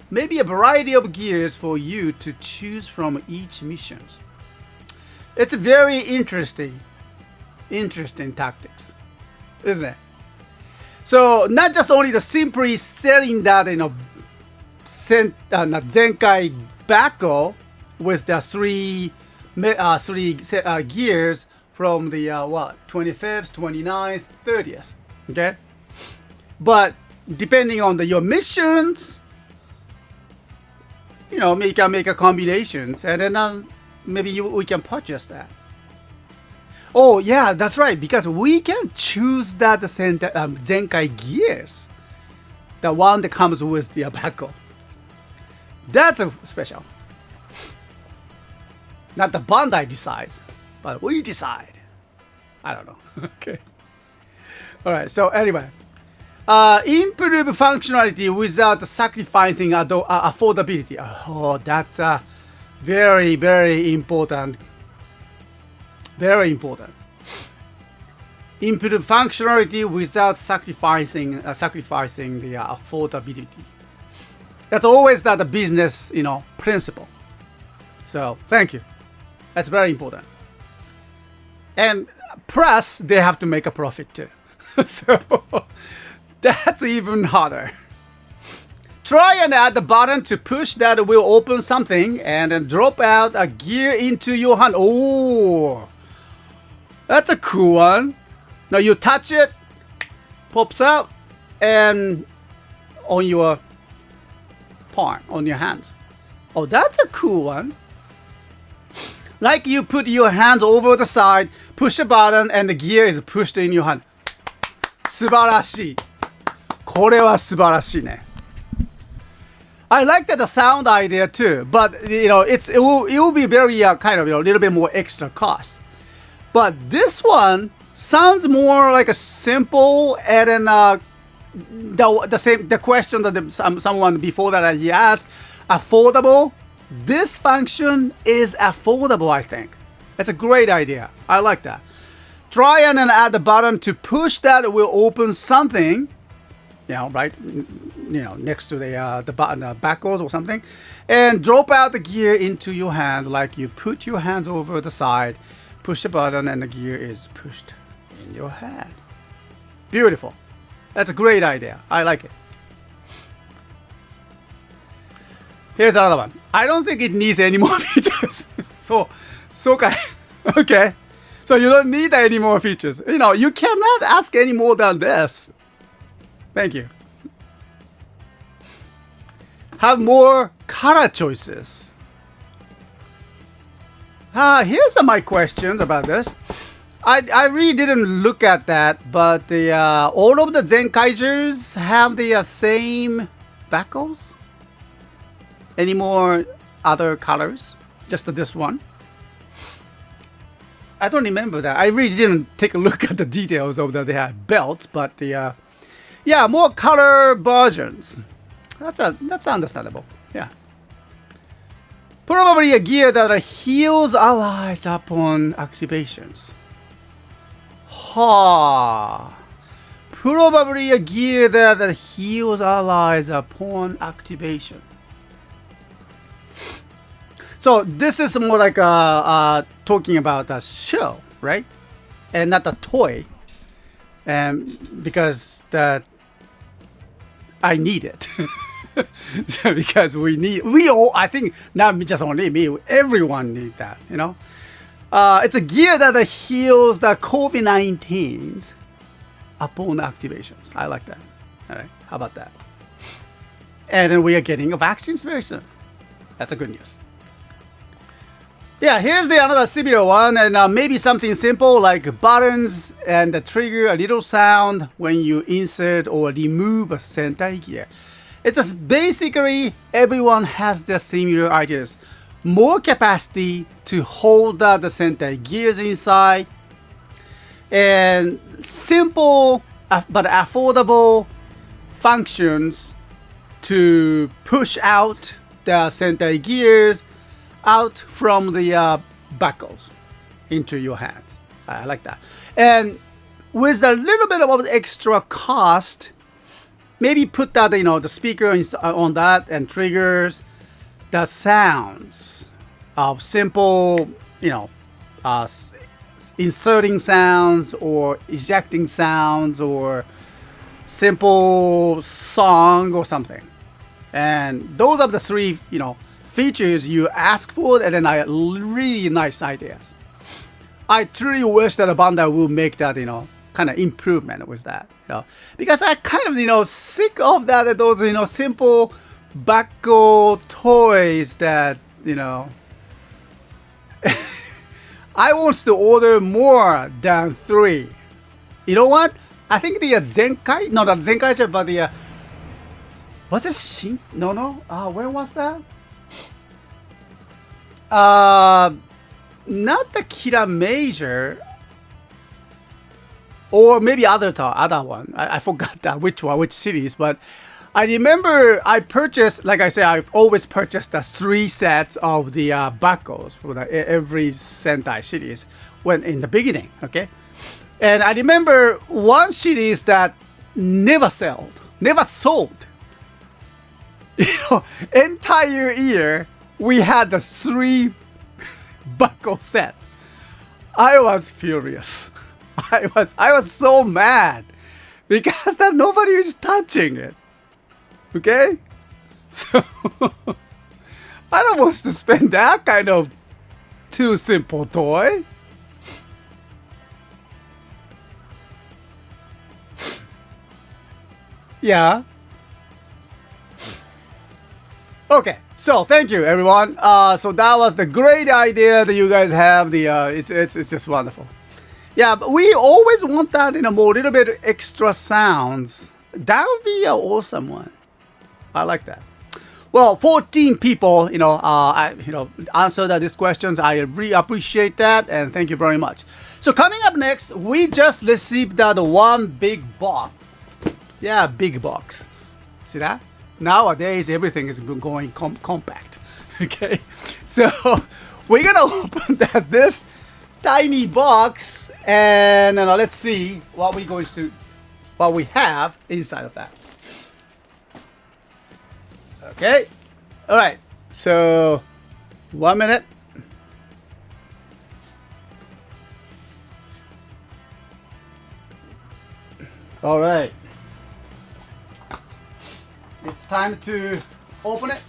Maybe a variety of gears for you to choose from each mission. It's very interesting tactics, isn't it? So not just only simply selling that Zenkai backhoe with the three gears from the 25th, 29th, 30th. Okay, but depending on your missions, you can make a combinations, and then maybe we can purchase that. Oh yeah, that's right, because we can choose that Zenkai gears, the one that comes with the backhoe. That's a special. Not the Bandai decides, but we decide. I don't know. Okay. All right. So anyway, improve functionality without sacrificing affordability. Oh, that's very, very important. Very important. Improve functionality without sacrificing the affordability. That's always the business, principle. So thank you. That's very important. And plus, they have to make a profit too. So that's even harder. Try and add the button to push that will open something and then drop out a gear into your hand. Oh, that's a cool one. Now you touch it, pops out, and on your palm, on your hand. Oh, that's a cool one. Like you put your hands over the side, push a button, and the gear is pushed in your hand. 素晴らしい。これは素晴らしいね。I like that the sound idea too, but it will be very kind of a little bit more extra cost. But this one sounds more like a simple and then the question that someone before that he asked, affordable. This function is affordable, I think. It's a great idea. I like that. Try and then add the button to push that will open something, right, next to the button, backwards or something, and drop out the gear into your hand like you put your hands over the side, push the button, and the gear is pushed in your hand. Beautiful. That's a great idea. I like it. Here's another one. I don't think it needs any more features. Okay. So you don't need any more features. You cannot ask any more than this. Thank you. Have more color choices. Here's my questions about this. I really didn't look at that, but all of the Zenkaizers have the same backles? Any more other colors? Just this one? I don't remember that. I really didn't take a look at the details of that they have belts, but more color versions. That's understandable. Yeah. Probably a gear that heals allies upon activations. Probably a gear that heals allies upon activation. So this is more like talking about a show, right? And not a toy. Because I need it. So because we all, I think, not just only me, everyone need that, It's a gear that heals the COVID-19s upon activations. I like that. All right, how about that? And then we are getting a vaccines very soon. That's a good news. Yeah, here's another similar one, and maybe something simple like buttons and trigger a little sound when you insert or remove a Sentai gear. It's just basically everyone has their similar ideas. More capacity to hold the Sentai gears inside, and simple but affordable functions to push out the Sentai gears out from the buckles into your hands. I like that. And with a little bit of extra cost, maybe put that, the speaker on that and triggers the sounds of simple, inserting sounds or ejecting sounds or simple song or something. And those are the three, features you ask for, and then really nice ideas. I truly wish that a Bandai will make that, kind of improvement with that, because I kind of, sick of that, those, simple buckle toys that, I want to order more than 3. You know what? I think the Zenkai, not the Zenkai, but the, was it Shin? No. Where was that? Not the Kira Major, or maybe other one. I forgot that which series, but I remember I purchased, like I said, I've always purchased the 3 sets of the buckles for every Sentai series when in the beginning, okay? And I remember one series that never sold. Entire year we had the 3 buckle set. I was furious. I was so mad because that nobody was touching it. Okay? So I don't want to spend that kind of too simple toy. Yeah. Okay. So thank you, everyone. So that was the great idea that you guys have. It's just wonderful. Yeah, but we always want that more little bit extra sounds. That would be an awesome one. I like that. Well, 14 people, answered these questions. I really appreciate that, and thank you very much. So coming up next, we just received that one big box. Yeah, big box. See that? Nowadays, everything is going compact. Okay, so we're gonna open this tiny box, and let's see what we have inside of that. Okay, all right. So 1 minute. All right. It's time to open it.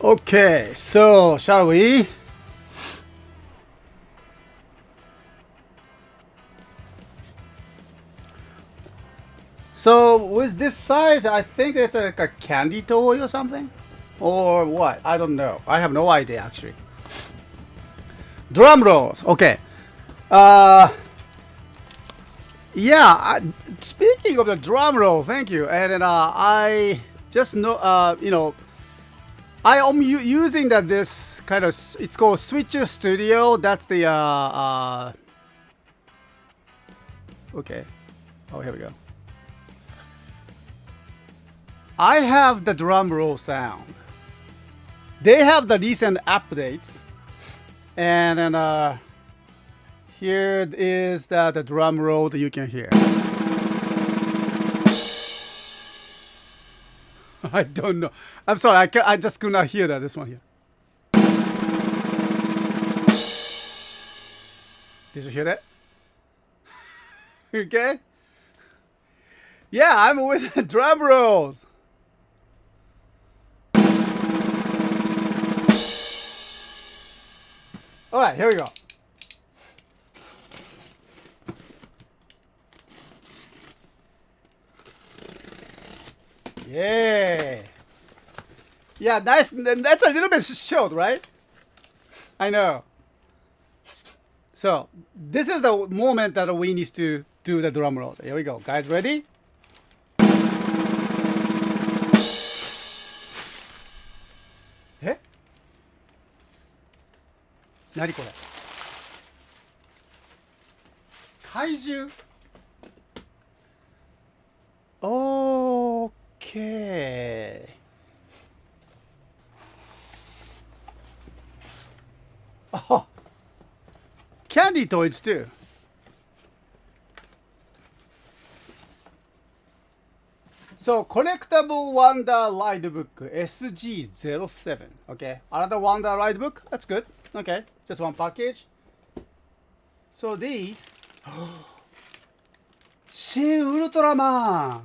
Okay, so shall we? So with this size, I think it's like a candy toy or something, or what? I don't know. I have no idea actually. Drum rolls. Okay. Yeah. Speaking of the drum roll, thank you. And then I just know, I am using this kind of, it's called Switcher Studio. That's the, okay. Oh, here we go. I have the drum roll sound. They have the recent updates. And then here is the drum roll that you can hear. I don't know. I'm sorry. I just could not hear that. This one here. Did you hear that? Okay. Yeah, I'm with drum rolls. All right, here we go. Yeah. Yeah, nice. That's a little bit short, right? I know. So this is the moment that we need to do the drum roll. Here we go. Guys, ready? Eh? 何これ怪獣 Okay. Oh, candy toys too. So, collectible Wonder Ride Book SG07. Okay, another Wonder Ride Book. That's good. Okay, just one package. So these. Shin Ultraman.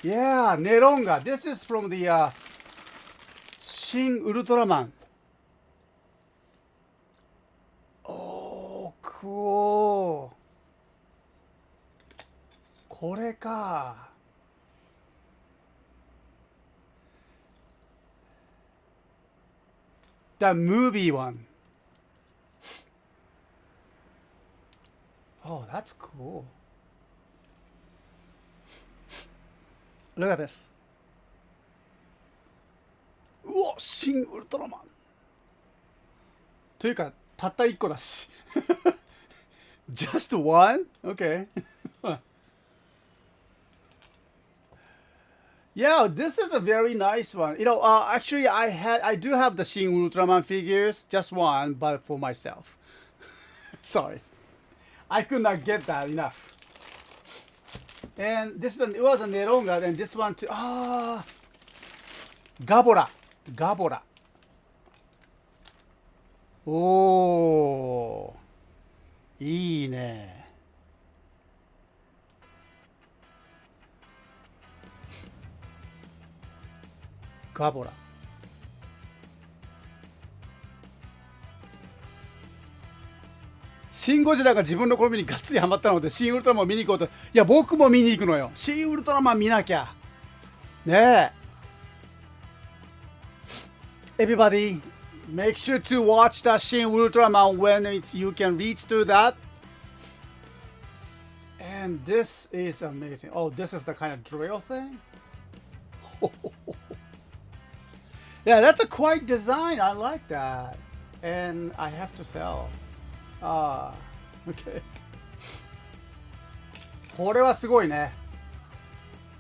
Yeah, Neronga. This is from the Shin Ultraman. Oh, cool. これか。The movie one. Oh, that's cool. Look at this. うわ、シン・ウルトラマン。というか、たった1個だし。Just one? Okay. Yeah, this is a very nice one. Actually, I do have the Shin Ultraman figures, just one, but for myself. Sorry, I could not get that enough. And it was a Neronga, and this one too. Ah, Gabora, Gabora. Oh, いいね。ガボラ。シン・ゴジラが自分の好みにがっつりハマったので、シン・ウルトラマンを見に行こうと。いや、僕も見に行くのよ。シン・ウルトラマン見なきゃ。ねえ。Everybody, make sure to watch the Shin Ultraman when you can reach to that. And this is amazing. Oh, this is the kind of drill thing? Yeah, that's a quite design. I like that. And I have to sell. Ah, okay. これはすごいね。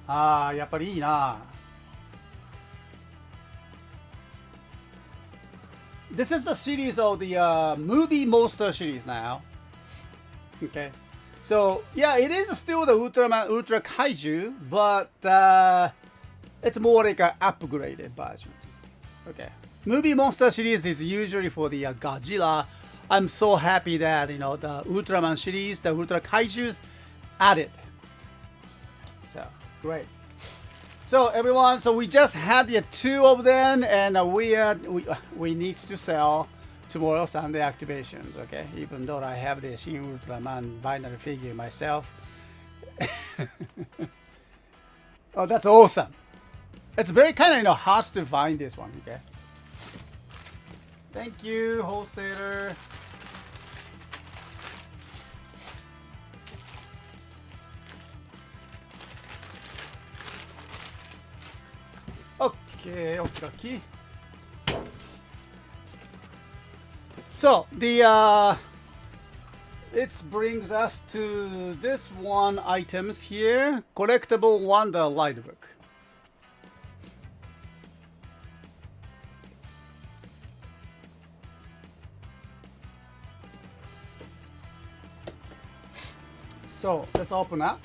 ああ、やっぱりいいな。This is the series of the movie monster series now. Okay. So, yeah, it is still the Ultraman Ultra Kaiju, but it's more like an upgraded version. Okay. Movie monster series is usually for the Godzilla. I'm so happy that, the Ultraman series, the Ultra Kaijus added. So, great. So everyone, so we just had the two of them, and we need to sell tomorrow Sunday activations, okay? Even though I have the Shin Ultraman binary figure myself. Oh, that's awesome. It's very kind of, hard to find this one, okay? Thank you, wholesaler. Okay, okie. So it brings us to this one items here, collectible Wonder Light Book. So let's open up.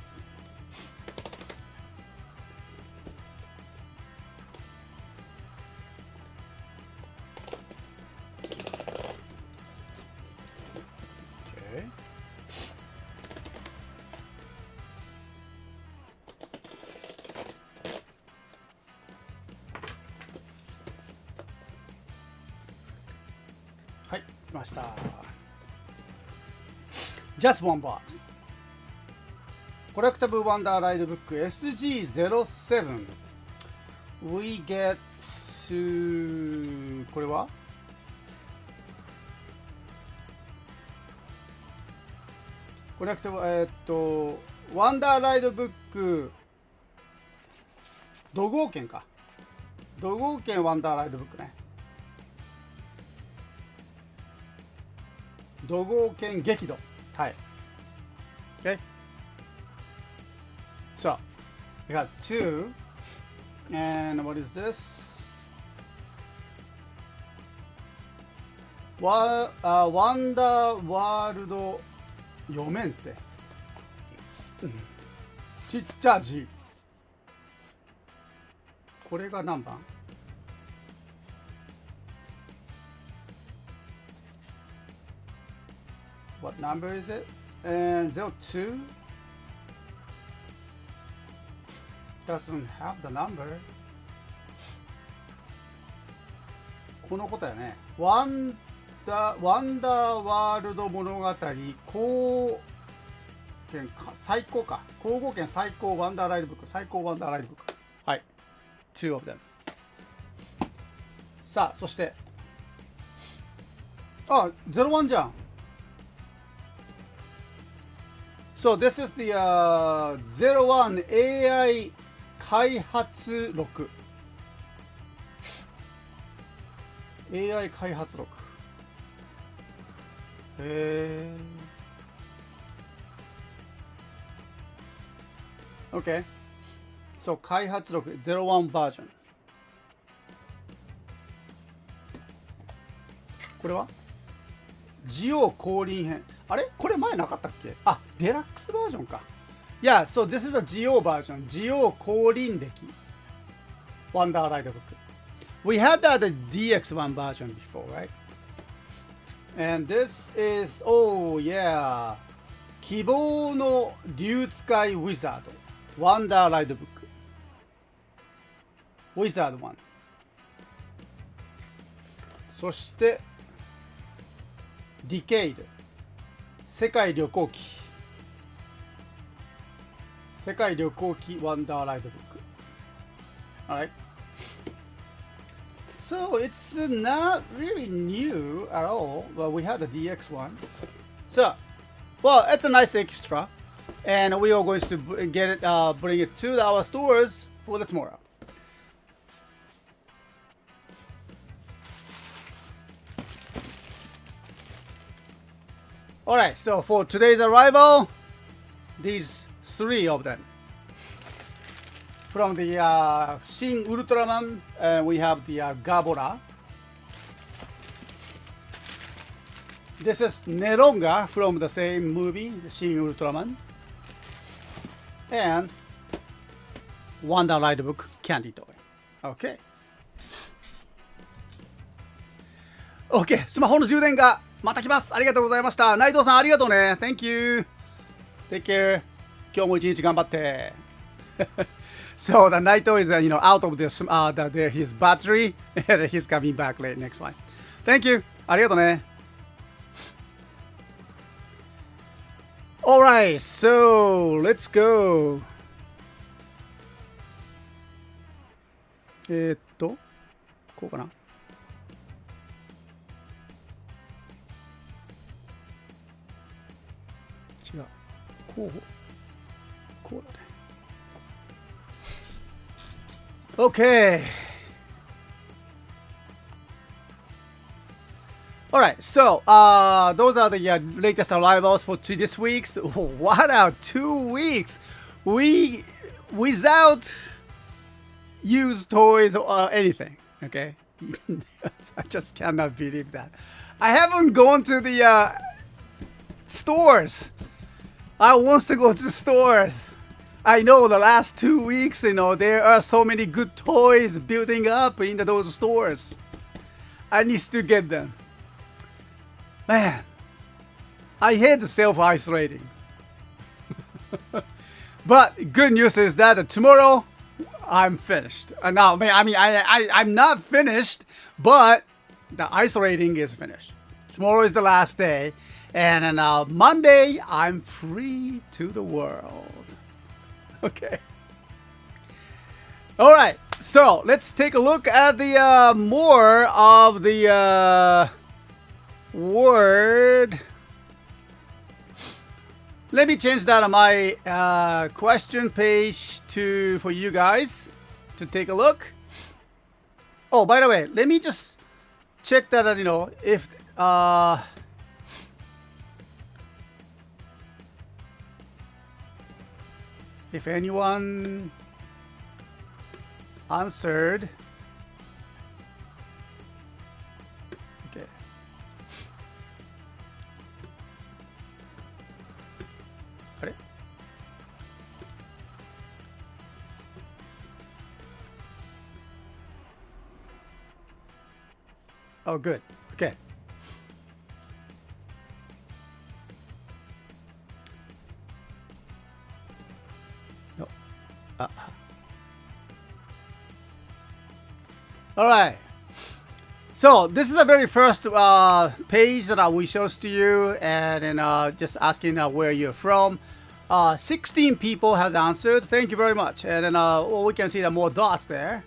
Just one box. Collectible Wonder Ride Book SG07. We get to これはコレクティブワンダーライドブック土豪券か。土豪券ワンダーライドブックね。土豪券激怒。はい。Okay. So, we got two. And what is this? Wonder World 読めんって。ちっちゃ字。これが何番？What number is it? And 02 doesn't have the number. このことやね。ワンダーワールド物語高券最高か。皇后券最高ワンダーライドブック。最高ワンダーライドブック。はい。2 of them。さあ、そして。あ、01じゃん。So this is the 01 AI 開発録 AI 開発録Okay. そう、開発録01バージョン。これはジオ降臨編。あれこれ前なかったっけ？あ、デラックスバージョンか。Yeah, so this is a Geo version. Geo 降臨歴。Wonder Ride Book. We had that the DX1 version before, right? And this is, oh yeah, 希望の竜使いウィザード。Wonder Ride Book. Wizard 1。そして、Decade。世界旅行記。世界旅行記 Wonder Ride Book. Alright. So it's not really new at all. Well, we had the DX one. So, well, it's a nice extra. And we are going to get it, bring it to our stores for the tomorrow. Alright, so for today's arrival, these 3 of them. From the Shin Ultraman, we have the Gabora. This is Neronga from the same movie, the Shin Ultraman. And Wonder Ride Book Candy Toy. Okay. OK、スマホの充電がまた来ます。ありがとうございました。内藤さんありがとうね。Thank you. Take care. 今日も一日頑張って。So the Naito is, out of this, his battery, and he's coming back late next one. Thank you. ありがとうね。Alright, so let's go. こうかな。違う。こうだね。Okay. All right. So, those are the latest arrivals for this week's. What a 2 weeks! Without used toys or anything. Okay. I just cannot believe that. I haven't gone to the stores. I want to go to the stores. I know the last 2 weeks, there are so many good toys building up in those stores. I need to get them. Man, I hate self-isolating. But good news is that tomorrow I'm finished. Now, I'm not finished, but the isolating is finished. Tomorrow is the last day, and on Monday I'm free to the world. Okay. All right. So let's take a look at the more of the word. Let me change that on my question page for you guys to take a look. Oh, by the way, let me just check that if anyone answered. Okay. Oh, good. Okay. No. All right. So this is the very first page that we show to you, and then just asking where you're from. 16 people has answered. Thank you very much. And then we can see the more dots there.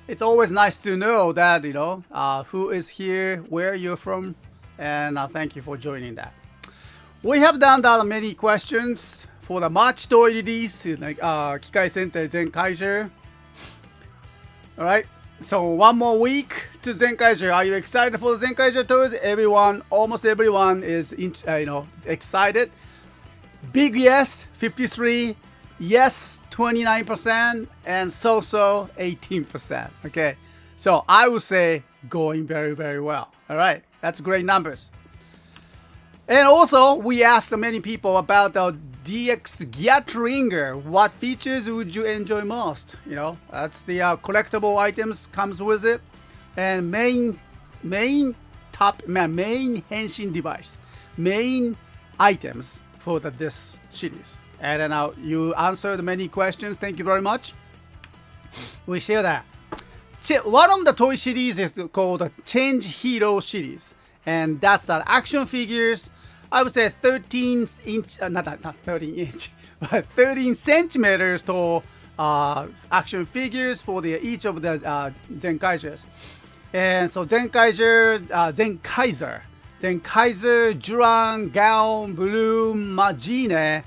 It's always nice to know that who is here, where you're from, and thank you for joining that. We have done that many questions for the March toy release, 機械戦隊全開示. All right. So one more week to Zenkaiser. Are you excited for the Zenkaiser toys? Almost everyone is excited. Big yes, 53. yes 29%, and so 18%. Okay, so I would say going very, very well. All right, that's great numbers. And also, we asked many people about the DX Gatlinger. What features would you enjoy most? You know, that's the collectible items comes with it, and main henshin device, main items for this series. And then you answered many questions. Thank you very much. We share that. One of the toy series is called the Change Hero series, and that's the action figures. I would say 13 inch, not 13 inch, but 13 centimeters tall action figures for each of the Zenkaizers. And so Zenkaiser, Juran, Gaon, Bloom, Majine,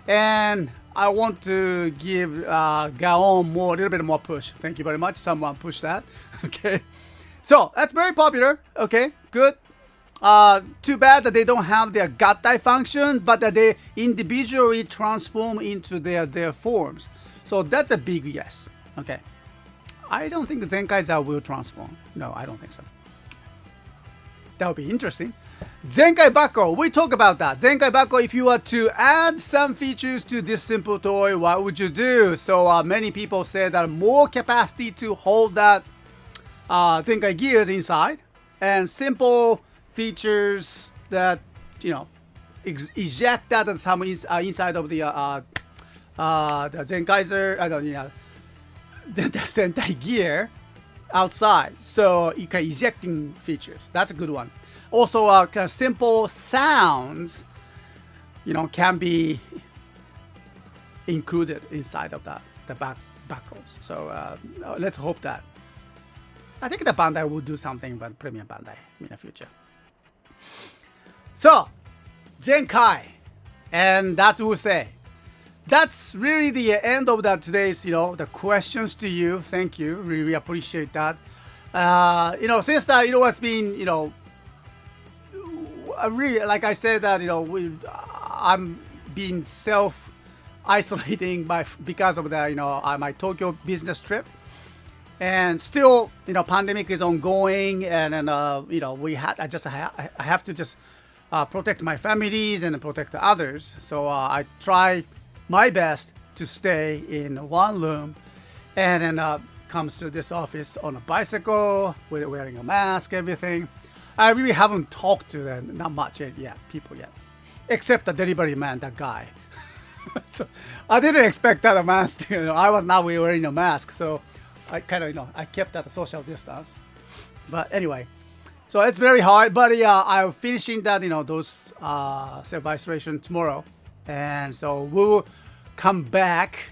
and I want to give Gaon a little bit more push. Thank you very much. Someone pushed that. Okay, so that's very popular. Okay, good. Too bad that they don't have their Gattai function, but that they individually transform into their forms. So that's a big yes. Okay. I don't think Zenkaiser will transform. No, I don't think so. That would be interesting. Zenkai Bako, we talk about that. Zenkai Bako, if you were to add some features to this simple toy, what would you do? So many people say that more capacity to hold that Zenkai gears inside, and simple features that, you know, eject that some inside of the Zenkaiser, the Sentai gear outside, so you can ejecting features. That's a good one. Also, kind of simple sounds, you know, can be included inside of the backhoes. So let's hope that. I think the Bandai will do something about Premium Bandai in the future. So, Zenkai, and that will say, that's really the end of today's, the questions to you. Thank you, really appreciate that. Since that, it's been, really, like I said that, I'm being self-isolating because of my Tokyo business trip. And still, pandemic is ongoing, and I have to just protect my families and protect the others. So I try my best to stay in one room, and then comes to this office on a bicycle with wearing a mask, everything. I really haven't talked to them, not much people yet, except the delivery man, that guy. So I didn't expect that mask. I was not wearing a mask, so I kind of, I kept at a social distance. But anyway, so it's very hard. But I'm finishing that, those self-isolation tomorrow, and so we'll come back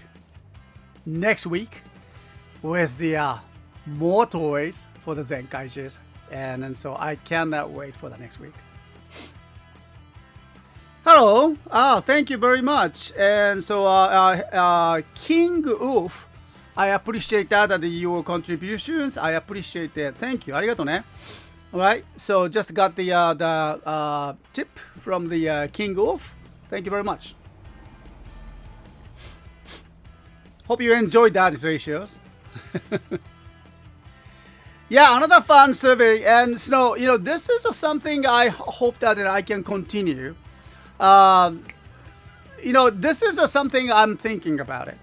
next week with the more toys for the Zenkaijers, and so I cannot wait for the next week. Hello, thank you very much. And so King Wolf, I appreciate that your contributions. I appreciate that. Thank you. Arigato ne. All right. So just got the tip from the King Wolf. Thank you very much. Hope you enjoyed that ratios. Yeah, another fun survey, and so this is something I hope that I can continue. This is something I'm thinking about it.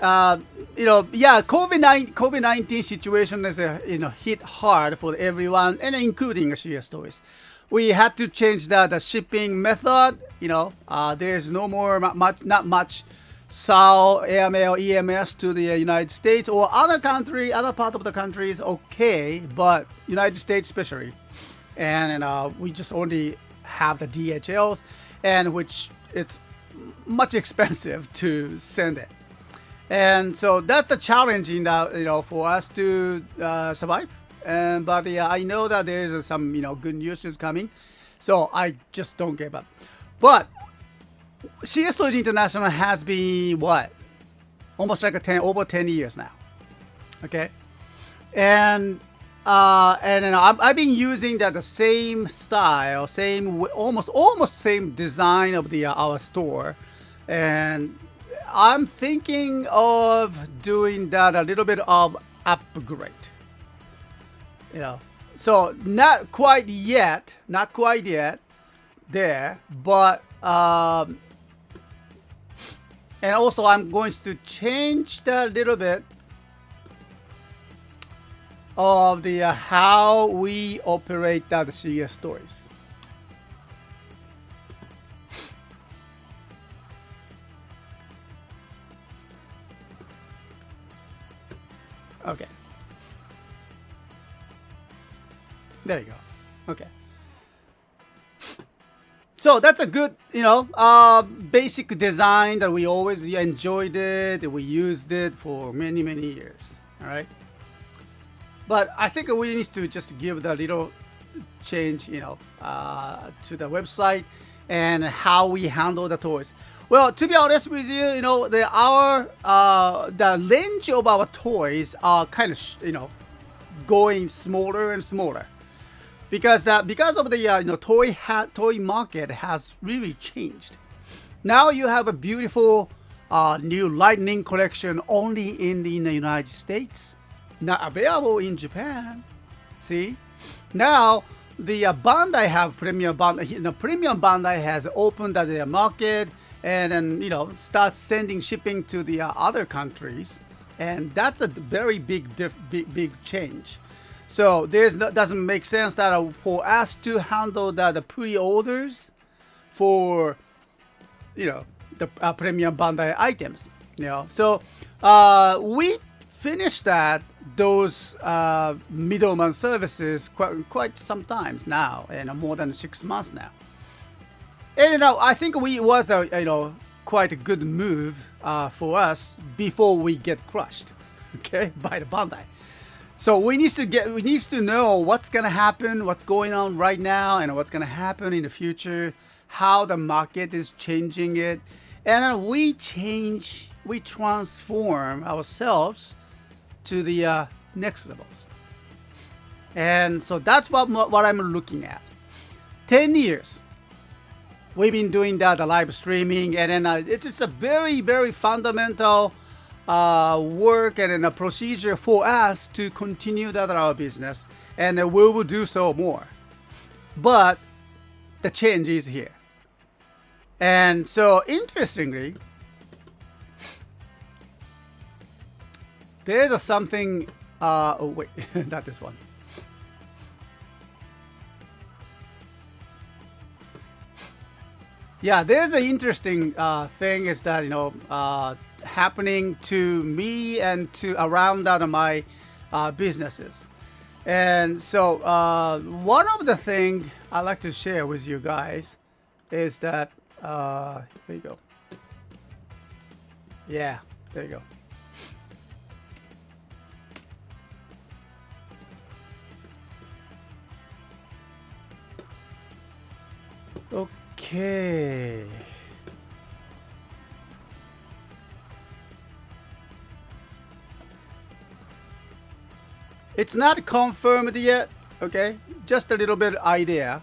COVID-19 situation is hit hard for everyone, and including CSTOYS. We had to change the shipping method. There's no more not much SAO, AML, EMS to the United States or other part of the countries. Okay, but United States especially, and we just only have the DHLs, and which it's much expensive to send it. And so that's the challenging for us to survive. But I know that there's some good news is coming, so I just don't give up. But CSTOYS International has been almost like over 10 years now. Okay, and I've been using the same style, almost same design of our store, and I'm thinking of doing that a little bit of upgrade. You know, so not quite yet there, but and also I'm going to change that a little bit of the how we operate that CSTOYS. Okay. There you go. Okay. So that's a good, basic design that we always enjoyed it. We used it for many, many years. All right. But I think we need to just give the little change, to the website and how we handle the toys. Well, to be honest with you, the range of our toys are kind of, going smaller and smaller, because of the toy market has really changed. Now you have a beautiful new Lightning collection only in the United States, not available in Japan. See, now the Bandai have premium Bandai has opened the market, and then start shipping to the other countries, and that's a very big change. So doesn't make sense that for us to handle the pre-orders for the premium Bandai items. So we finished those middleman services quite some times now, and more than 6 months now. And I think it was a quite a good move for us before we get crushed, okay, by the Bandai. So we need to know what's gonna happen, what's going on right now, and what's gonna happen in the future, how the market is changing it, and we transform ourselves to the next levels. And so that's what I'm looking at. 10 years. We've been doing that, the live streaming, and then it's just a very, very fundamental work and a procedure for us to continue that our business, and we will do so more. But the change is here. And so interestingly, there's something, oh wait, not this one. Yeah, there's an interesting thing is that happening to me and to around my businesses. And so one of the things I like to share with you guys is that here you go. Yeah, there you go. Okay. It's not confirmed yet, okay? Just a little bit idea.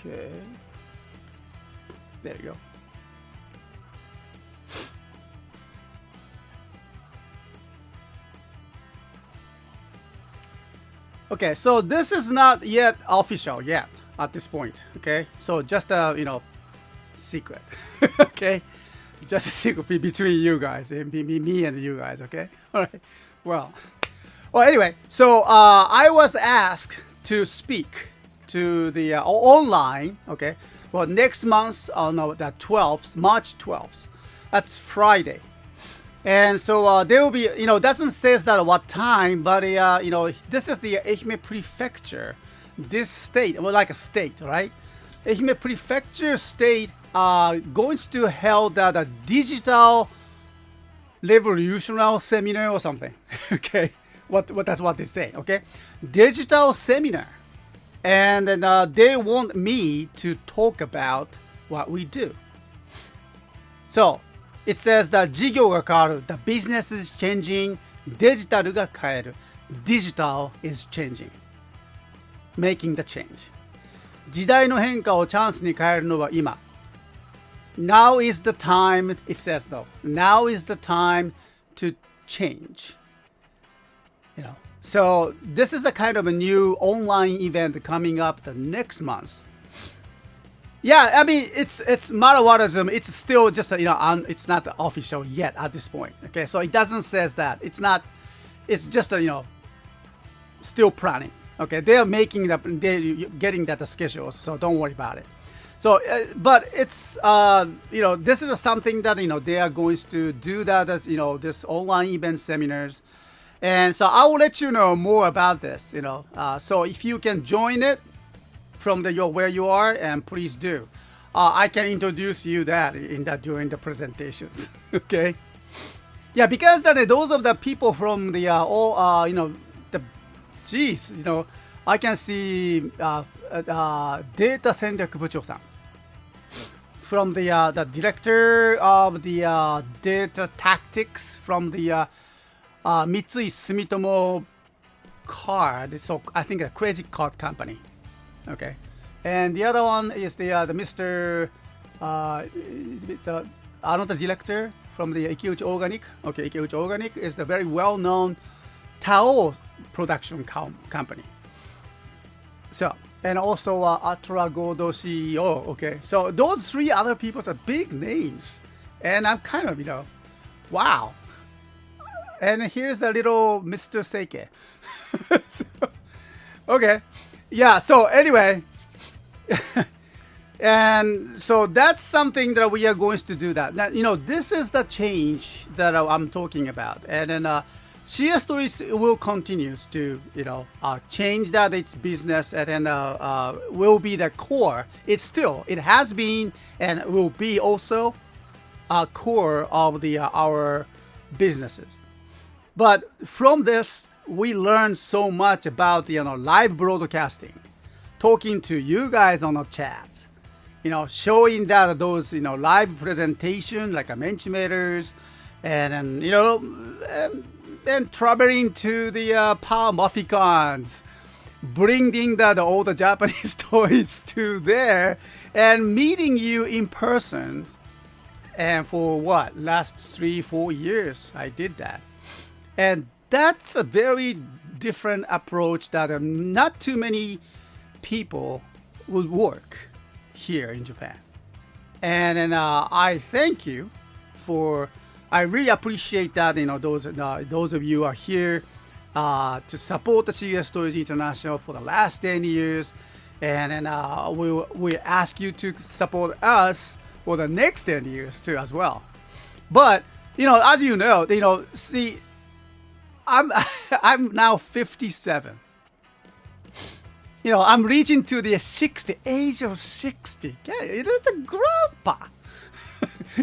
Okay. There you go. Okay, so this is not yet official yet at this point. Okay, so just a secret. Okay, just a secret between you guys, me and you guys. Okay, all right. Well, anyway, so I was asked to speak to the online. Okay, well, next month on the 12th, March 12th. That's Friday. And so there will be, doesn't say that what time, but this is the Ehime Prefecture, this state, well, like a state, right? Ehime Prefecture state going to hold a digital revolutionary seminar or something. Okay, that's what they say. Okay, digital seminar, and then they want me to talk about what we do. So it says that 事業が変わる, the business is changing, デジタルが変える, digital is changing, making the change. 時代の変化をチャンスに変えるのは今。Now is the time, it says no. Now is the time to change. So this is a kind of a new online event coming up the next month. Yeah, I mean, it's Marawarism. It's still just, it's not official yet at this point. Okay, so it doesn't says that. It's not, it's just, still planning. Okay, they're making they're getting that schedule, so don't worry about it. So, but it's, this is something that, they are going to do that as, this online event seminars. And so I will let you know more about this, so if you can join it from where you are, and please do. I can introduce you that during the presentations. Okay. Yeah, because those of the people from the, I can see Data Center Kubucho-san from the director of the data tactics from the Mitsui Sumitomo card. So I think a credit card company. Okay, and the other one is the Mr. Another director from the Ikeuchi Organic. Okay, Ikeuchi Organic is the very well-known Tao production company. So, and also Atra Godo CEO. Okay, so those three other people are big names, and I'm kind of wow. And here's the little Mr. Seike. So, okay, yeah. So anyway, and so that's something that we are going to do that. Now, this is the change that I'm talking about, and then CSTOYS will continue to, change that its business, and then will be the core. It has been and will be also a core of our businesses. But from this, we learn so much about the live broadcasting, talking to you guys on the chat, showing that those live presentation like a Mentimeters, and and traveling to the Power Mothicons, bringing all the Japanese toys to there, and meeting you in person. And for last 3-4 years, I did that. And that's a very different approach that not too many people would work here in Japan. And I thank you for. I really appreciate that those of you are here to support the CSTOYS International for the last 10 years, and we ask you to support us for the next 10 years too as well. But as see, I'm now 57. I'm reaching to the age of 60. Yeah, it's a grandpa.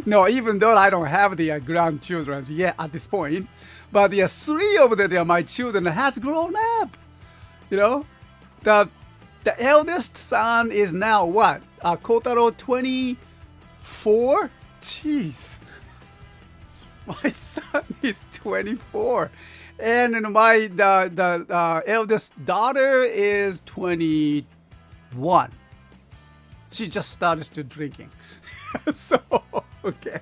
No, even though I don't have the grandchildren yet at this point, but the three of my children has grown up. The eldest son is now what? Kotaro 24. Jeez, my son is 24, and my the eldest daughter is 21. She just started to drinking. So, okay.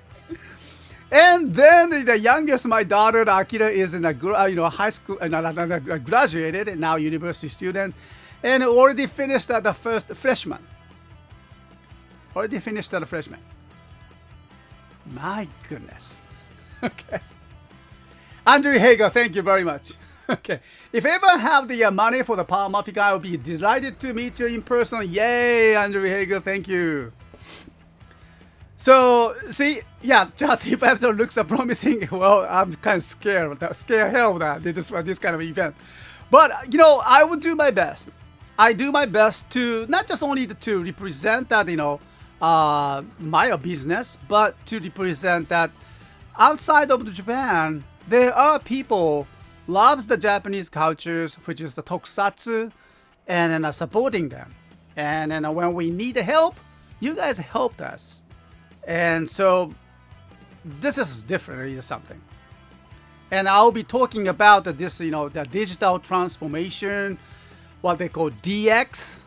And then the youngest, my daughter Akira, is in a high school, graduated, and now university student, and already finished at the first freshman. My goodness. Okay. Andrew Hager, thank you very much. Okay. If ever have the money for the Power Muffy guy, I will be delighted to meet you in person. Yay, Andrew Hager, thank you. So, see, yeah, just if episode looks promising, well, I'm kind of scared hell of that, this kind of event. But, I will do my best. I do my best to, not just only to represent that, my business, but to represent that outside of Japan, there are people loves the Japanese cultures, which is the tokusatsu, and supporting them. And when we need help, you guys helped us. And so this is different, something. and I'll be talking about this, the digital transformation, what they call DX.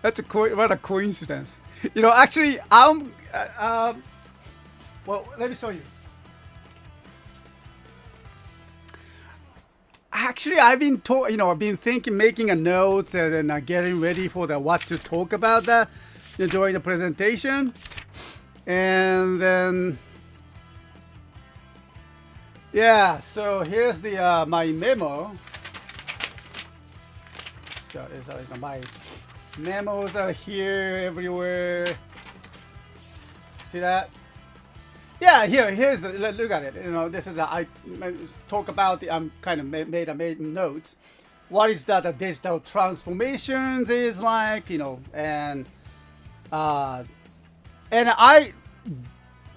What a coincidence. Actually, well, let me show you. Actually, I've been thinking, making a note and getting ready for what to talk about during the presentation, and then yeah. So here's the my memo. So my memos are here everywhere. See that? Yeah, here's look at it. This is I talk about. I'm kind of made notes. What is that? The digital transformations is like, and I'm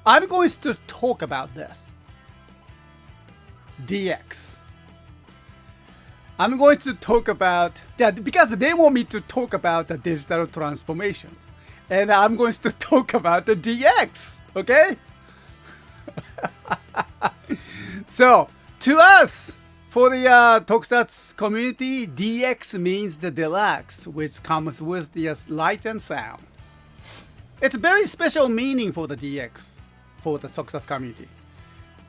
going to talk about this DX. I'm going to talk about that because they want me to talk about the digital transformations, and I'm going to talk about the DX. Okay. So, to us, for the Tokusatsu community, DX means the deluxe, which comes with the light and sound. It's a very special meaning for the DX, for the Tokusatsu community.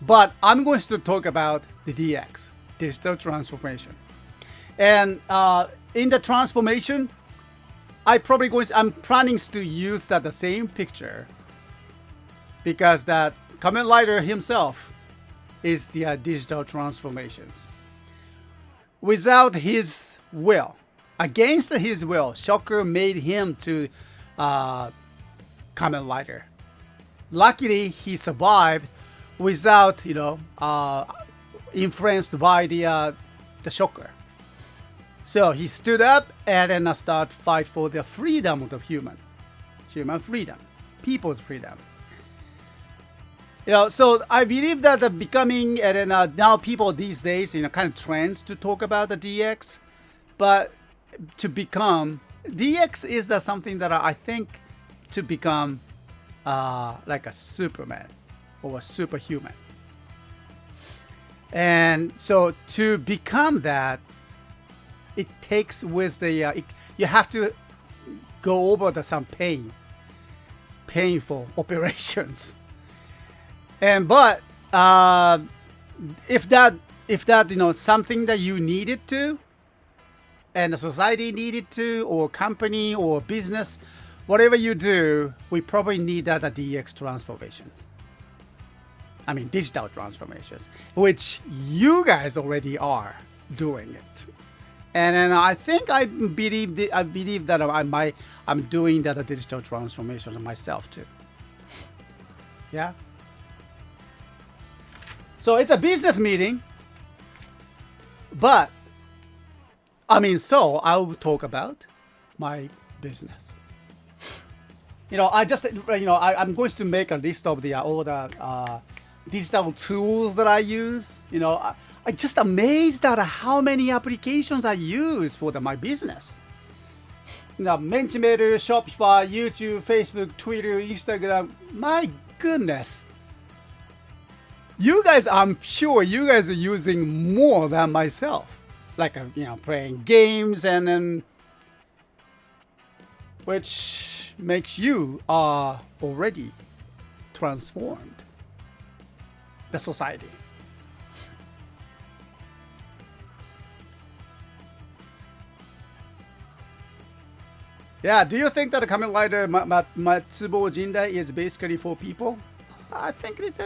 But I'm going to talk about the DX, digital transformation. And in the transformation, I'm planning to use the same picture, because that Kamen Rider himself is the digital transformations. Without his will, against his will, Shocker made him to Kamen Rider. Luckily, he survived without, influenced by the Shocker. So he stood up and then started fight for the freedom of the human freedom, people's freedom. So I believe that becoming, and now people these days, kind of trends to talk about the DX, but to become DX is something that I think to become like a Superman or a superhuman. And so to become that, it takes with the you have to go over some painful operations. And but if that something that you needed to, and the society needed to, or company or business, whatever you do, we probably need that DX transformations. I mean digital transformations, which you guys already are doing it. And then I think I believe that I'm doing that digital transformation myself too. Yeah. So it's a business meeting, but so I will talk about my business. I'm going to make a list of all the digital tools that I use. I just amazed at how many applications I use for my business. Mentimeter, Shopify, YouTube, Facebook, Twitter, Instagram. My goodness. I'm sure you guys are using more than myself. Like, playing games and then, which makes you already transformed the society. Yeah, do you think that a Kamen Rider Matsubo Jindai is basically for people? I think it's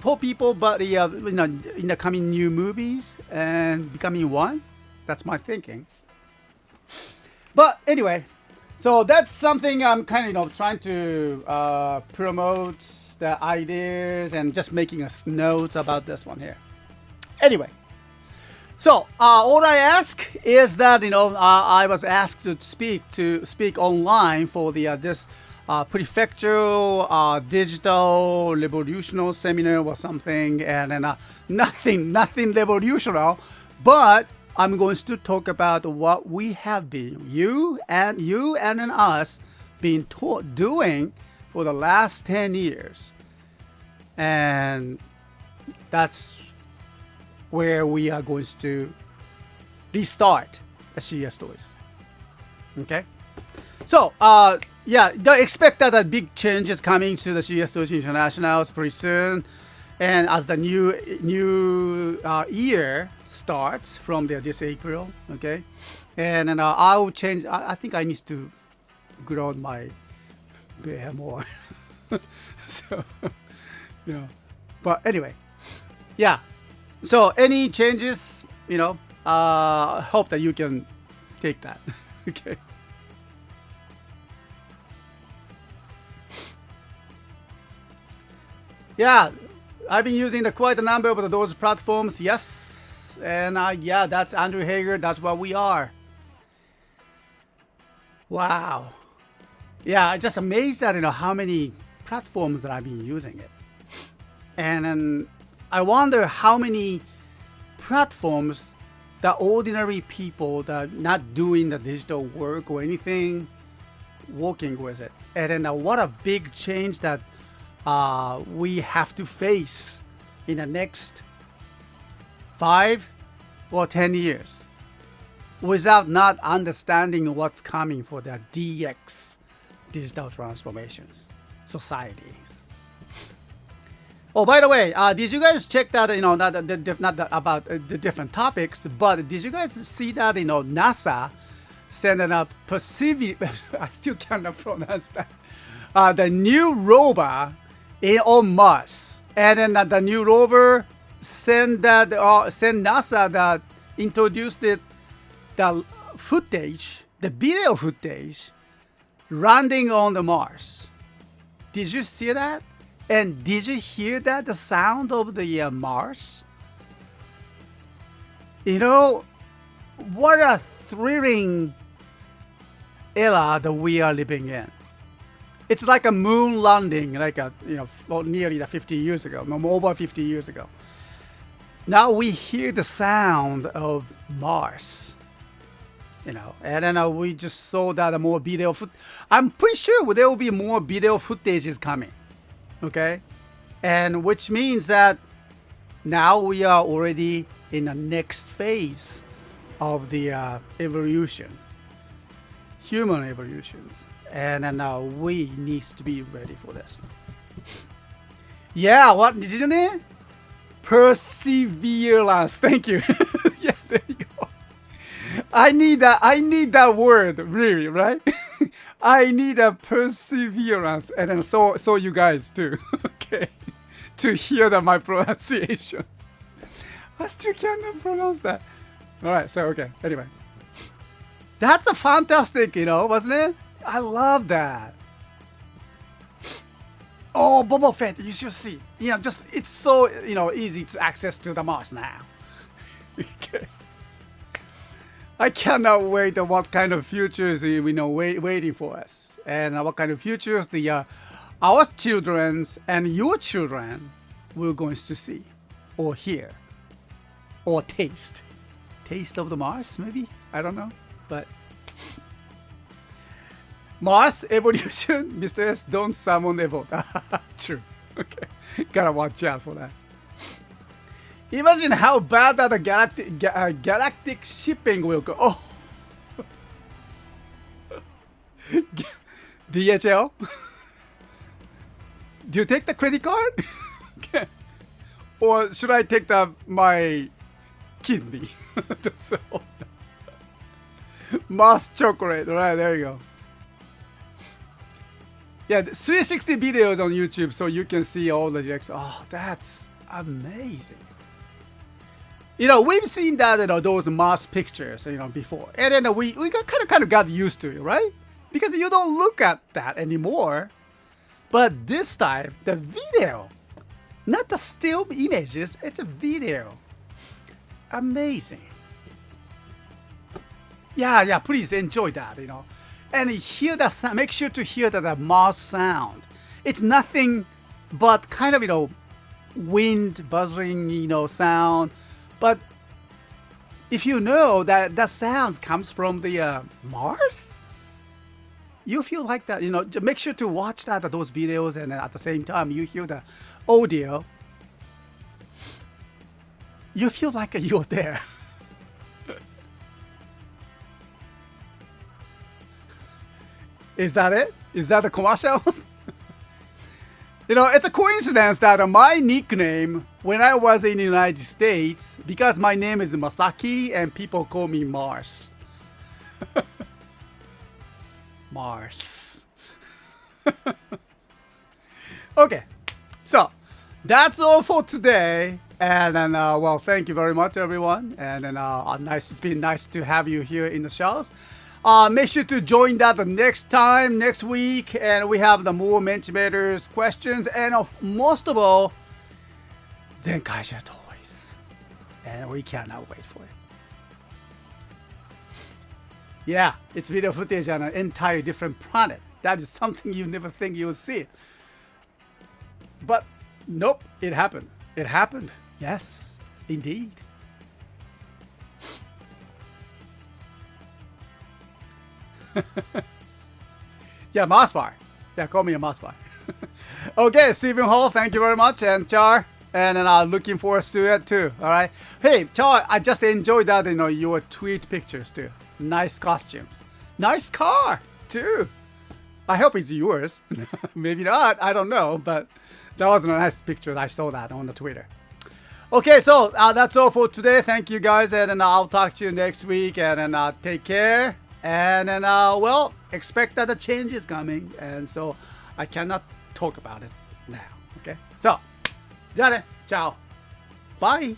for people, but in the coming new movies and becoming one. That's my thinking. But anyway, so that's something I'm kind of trying to promote the ideas and just making us notes about this one here. Anyway, so all I ask is that I was asked to speak online for this prefectural digital revolutionary seminar or something, and then nothing revolutionary, but I'm going to talk about what we have been, you and us, been doing for the last 10 years. And that's where we are going to restart the CSTOYS. Okay, so yeah, don't expect that a big change is coming to the CSTOYS Internationals pretty soon. And as the new year starts from this April, okay, and I will change. I think I need to grow my hair more. So, you know, but anyway, yeah. So any changes, you know, hope that you can take that. Okay. Yeah. I've been using quite a number of those platforms, yes, and yeah, that's Andrew Hager. That's what we are. Wow, yeah, I'm just amazed at how many platforms that I've been using it, and I wonder how many platforms that ordinary people that are not doing the digital work or anything, working with it, and then what a big change that. We have to face in the next 5 or 10 years without not understanding what's coming for the DX, digital transformations, societies. Oh, by the way, did you guys check that, not about the different topics, but did you guys see that, NASA sending up Perseverance, I still cannot pronounce that, the new rover on Mars, and then the new rover send NASA that introduced the footage, the video footage, landing on the Mars. Did you see that? And did you hear that the sound of the Mars? What a thrilling era that we are living in. It's like a moon landing, like nearly 50 years ago, over 50 years ago. Now we hear the sound of Mars, and then we just saw that more video I'm pretty sure there will be more video footages coming, okay? And which means that now we are already in the next phase of the evolution, human evolutions. And then we need to be ready for this. Yeah, what did you know? Perseverance. Thank you. Yeah, there you go. I need that word, really, right? I need a perseverance, and then so you guys too. Okay, to hear my pronunciations. I still cannot pronounce that. All right, so okay. Anyway, that's a fantastic, wasn't it? I love that. Oh, Boba Fett, you should see. Just it's so easy to access to the Mars now. Okay. I cannot wait on what kind of futures waiting for us, and what kind of futures our children and your children will going to see, or hear, or taste. Taste of the Mars, maybe, I don't know, but. Mars evolution, Mr. S, don't summon evolve. True. Okay. Gotta watch out for that. Imagine how bad that the galactic shipping will go. Oh. DHL? Do you take the credit card? Okay. Or should I take my kidney? So, Mars chocolate. Right, there you go. Yeah, 360 videos on YouTube, so you can see all the jets. Oh, that's amazing. We've seen that those Mars pictures, before, and then we kind of got used to it, right? Because you don't look at that anymore. But this time, the video, not the still images, it's a video. Amazing. Yeah, please enjoy that, And hear that sound. Make sure to hear that Mars sound. It's nothing but kind of wind buzzing sound. But if you know that that sound comes from the Mars, you feel like that. Make sure to watch those videos, and at the same time you hear the audio. you feel like you're there. Is that it? Is that the commercials? You know, it's a coincidence that my nickname when I was in the United States, because my name is Masaki and people call me Mars. Mars. Okay, so that's all for today. And then, well, thank you very much, everyone. And then, it's been nice to have you here in the shows. Make sure to join that the next time, next week, and we have the more Mentimeters questions, and most of all, Zenkaisha toys. And we cannot wait for it. Yeah, it's video footage on an entire different planet. That is something you never think you would see. But nope, it happened. It happened. Yes, indeed. Yeah, Mars bar. Yeah, call me a Mars bar. Okay, Stephen Hall, thank you very much, and Char, and then I'm looking forward to it too. All right. Hey, Char, I just enjoyed that. You know, your tweet pictures too. Nice costumes. Nice car too. I hope it's yours. Maybe not. I don't know, but that was a nice picture. I saw that on the Twitter. Okay, so that's all for today. Thank you guys, and then I'll talk to you next week. And then take care. And then, well, expect that the change is coming. And so I cannot talk about it now. Okay? So, じゃあね. Ciao. Bye.